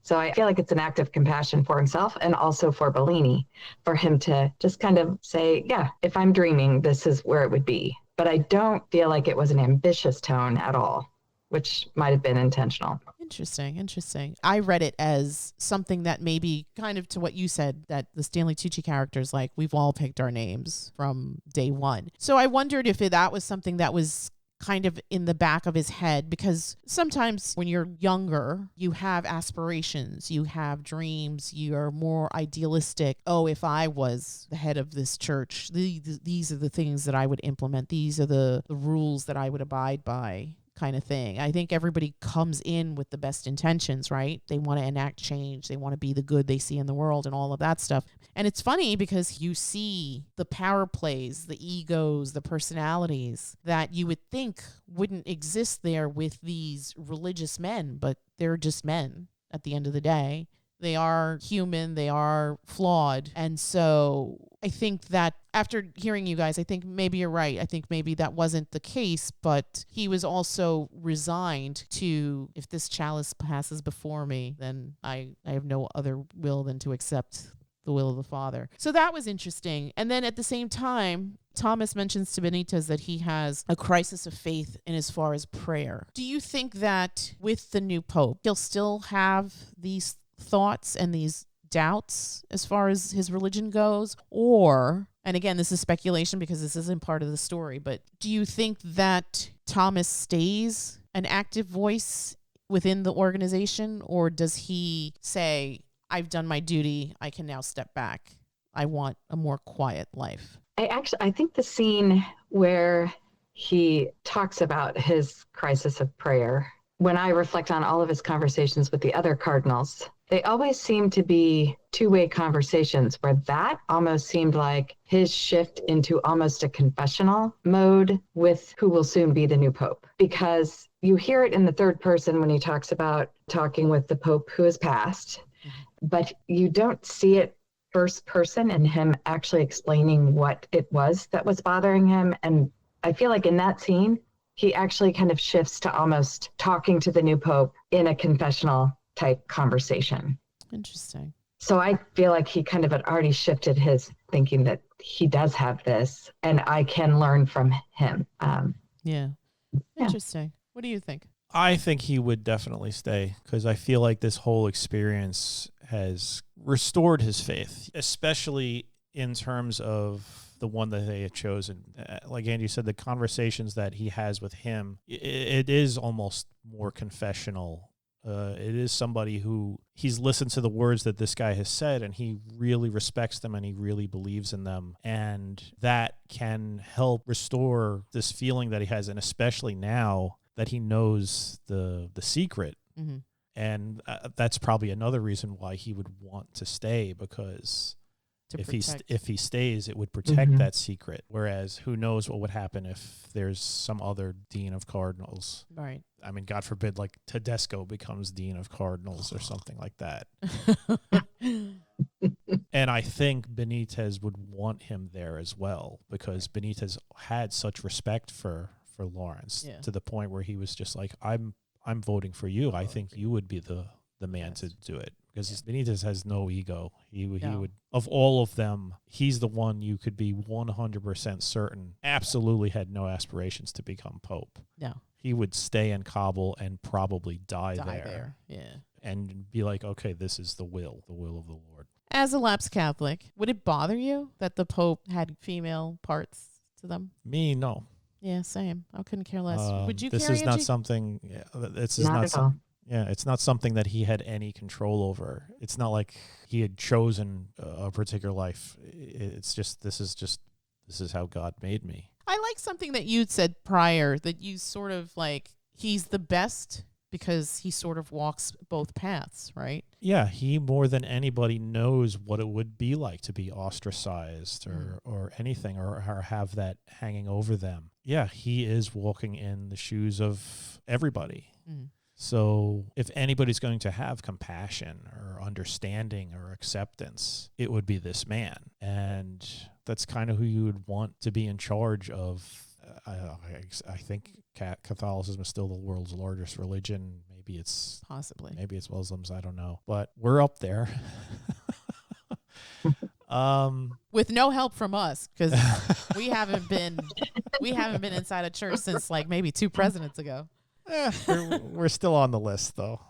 So I feel like it's an act of compassion for himself and also for Bellini, for him to just kind of say, yeah, if I'm dreaming, this is where it would be. But I don't feel like it was an ambitious tone at all, which might have been intentional. Interesting. I read it as something that maybe kind of to what you said, that the Stanley Tucci characters, like, we've all picked our names from day one. So I wondered if that was something that was kind of in the back of his head, because sometimes when you're younger, you have aspirations, you have dreams, you're more idealistic. Oh, if I was the head of this church, these are the things that I would implement. These are the rules that I would abide by, kind of thing. I think everybody comes in with the best intentions, right? They want to enact change. They want to be the good they see in the world and all of that stuff. And it's funny because you see the power plays, the egos, the personalities that you would think wouldn't exist there with these religious men, but they're just men at the end of the day. They are human, they are flawed. And so I think that after hearing you guys, I think maybe you're right. I think maybe that wasn't the case, but he was also resigned to, if this chalice passes before me, then I have no other will than to accept the will of the Father. So that was interesting. And then at the same time, Thomas mentions to Benitez that he has a crisis of faith in as far as prayer. Do you think that with the new Pope, he'll still have these thoughts and these doubts as far as his religion goes? Or, and again, this is speculation because this isn't part of the story, but do you think that Thomas stays an active voice within the organization, or does he say, I've done my duty, I can now step back, I want a more quiet life? I think the scene where he talks about his crisis of prayer, when I reflect on all of his conversations with the other cardinals, they always seem to be two-way conversations, where that almost seemed like his shift into almost a confessional mode with who will soon be the new Pope. Because you hear it in the third person when he talks about talking with the Pope who has passed, but you don't see it first person and him actually explaining what it was that was bothering him. And I feel like in that scene, he actually kind of shifts to almost talking to the new Pope in a confessional type conversation. Interesting. So I feel like he kind of had already shifted his thinking that he does have this and I can learn from him. Yeah. Interesting. What do you think? I think he would definitely stay, because I feel like this whole experience has restored his faith, especially in terms of the one that they had chosen. Like Angie said, the conversations that he has with him, it is almost more confessional. It is somebody who he's listened to the words that this guy has said, and he really respects them and he really believes in them. And that can help restore this feeling that he has, and especially now that he knows the secret. Mm-hmm. And that's probably another reason why he would want to stay, because if he stays, it would protect that secret. Whereas who knows what would happen if there's some other Dean of Cardinals. Right. I mean, God forbid, like Tedesco becomes Dean of Cardinals or something like that. And I think Benitez would want him there as well, because Benitez had such respect for Lawrence, to the point where he was just like, I'm voting for you. I think you would be the man to do it, because Benitez has no ego. He would, of all of them, he's the one you could be 100% certain absolutely had no aspirations to become Pope. No. He would stay in Kabul and probably die there. Yeah. And be like, okay, this is the will of the Lord. As a lapsed Catholic, would it bother you that the Pope had female parts to them? Me, no. Yeah, same. I couldn't care less. Would you? This is not something. This is not at all. Yeah, it's not something that he had any control over. It's not like he had chosen a particular life. It's just this is how God made me. I like something that you'd said prior, that you sort of like, he's the best because he sort of walks both paths, right? Yeah, he more than anybody knows what it would be like to be ostracized or anything, or have that hanging over them. Yeah, he is walking in the shoes of everybody. Mm. So if anybody's going to have compassion or understanding or acceptance, it would be this man. And that's kind of who you would want to be in charge of. I think Catholicism is still the world's largest religion, maybe maybe it's possibly. Maybe it's Muslims. I don't know. But we're up there. With no help from us, because we haven't been inside a church since like maybe 2 presidents ago. We're still on the list though.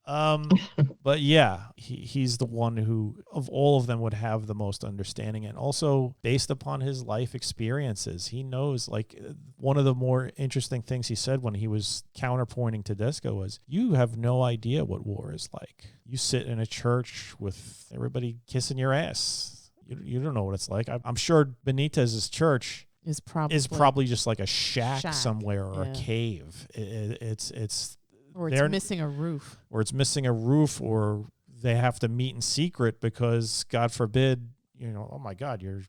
But yeah, he's the one who of all of them would have the most understanding, and also based upon his life experiences, he knows. Like, one of the more interesting things he said when he was counterpointing to Disco was, you have no idea what war is like. You sit in a church with everybody kissing your ass. You don't know what it's like. I'm sure Benitez's church is probably just like a shack somewhere, or a cave. Or it's missing a roof. Or they have to meet in secret because, God forbid, oh my God, you're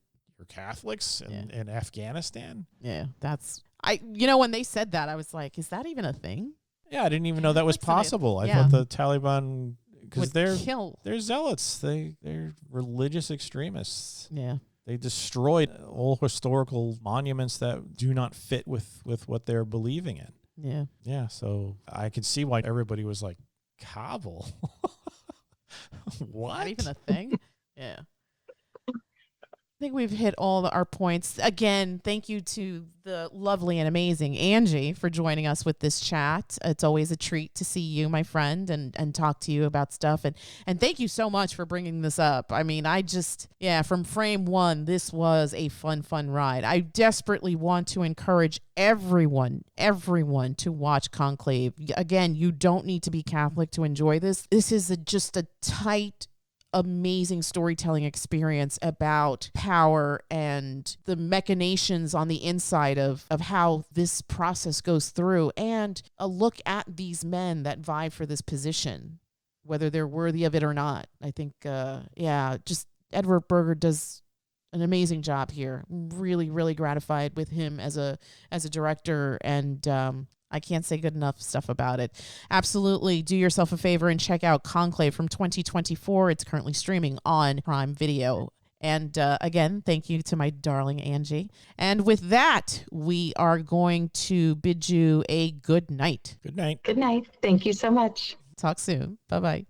Catholics in Afghanistan? Yeah, when they said that, I was like, is that even a thing? Yeah, I didn't even know that was possible. I thought the Taliban, because they're zealots. They're religious extremists. Yeah. They destroyed all historical monuments that do not fit with what they're believing in. Yeah. Yeah, so I could see why everybody was like, Kabul? What? Not even a thing? Yeah. I think we've hit all our points. Again, thank you to the lovely and amazing Angie for joining us with this chat. It's always a treat to see you, my friend, and talk to you about stuff. And thank you so much for bringing this up. I mean, from frame one, this was a fun ride. I desperately want to encourage everyone to watch Conclave. Again, you don't need to be Catholic to enjoy this. This is just a tight, amazing storytelling experience about power and the machinations on the inside of how this process goes through, and a look at these men that vie for this position, whether they're worthy of it or not. I think, just Edward Berger does an amazing job here. Really, really gratified with him as a director, and I can't say good enough stuff about it. Absolutely. Do yourself a favor and check out Conclave from 2024. It's currently streaming on Prime Video. And again, thank you to my darling Angie. And with that, we are going to bid you a good night. Good night. Good night. Thank you so much. Talk soon. Bye-bye.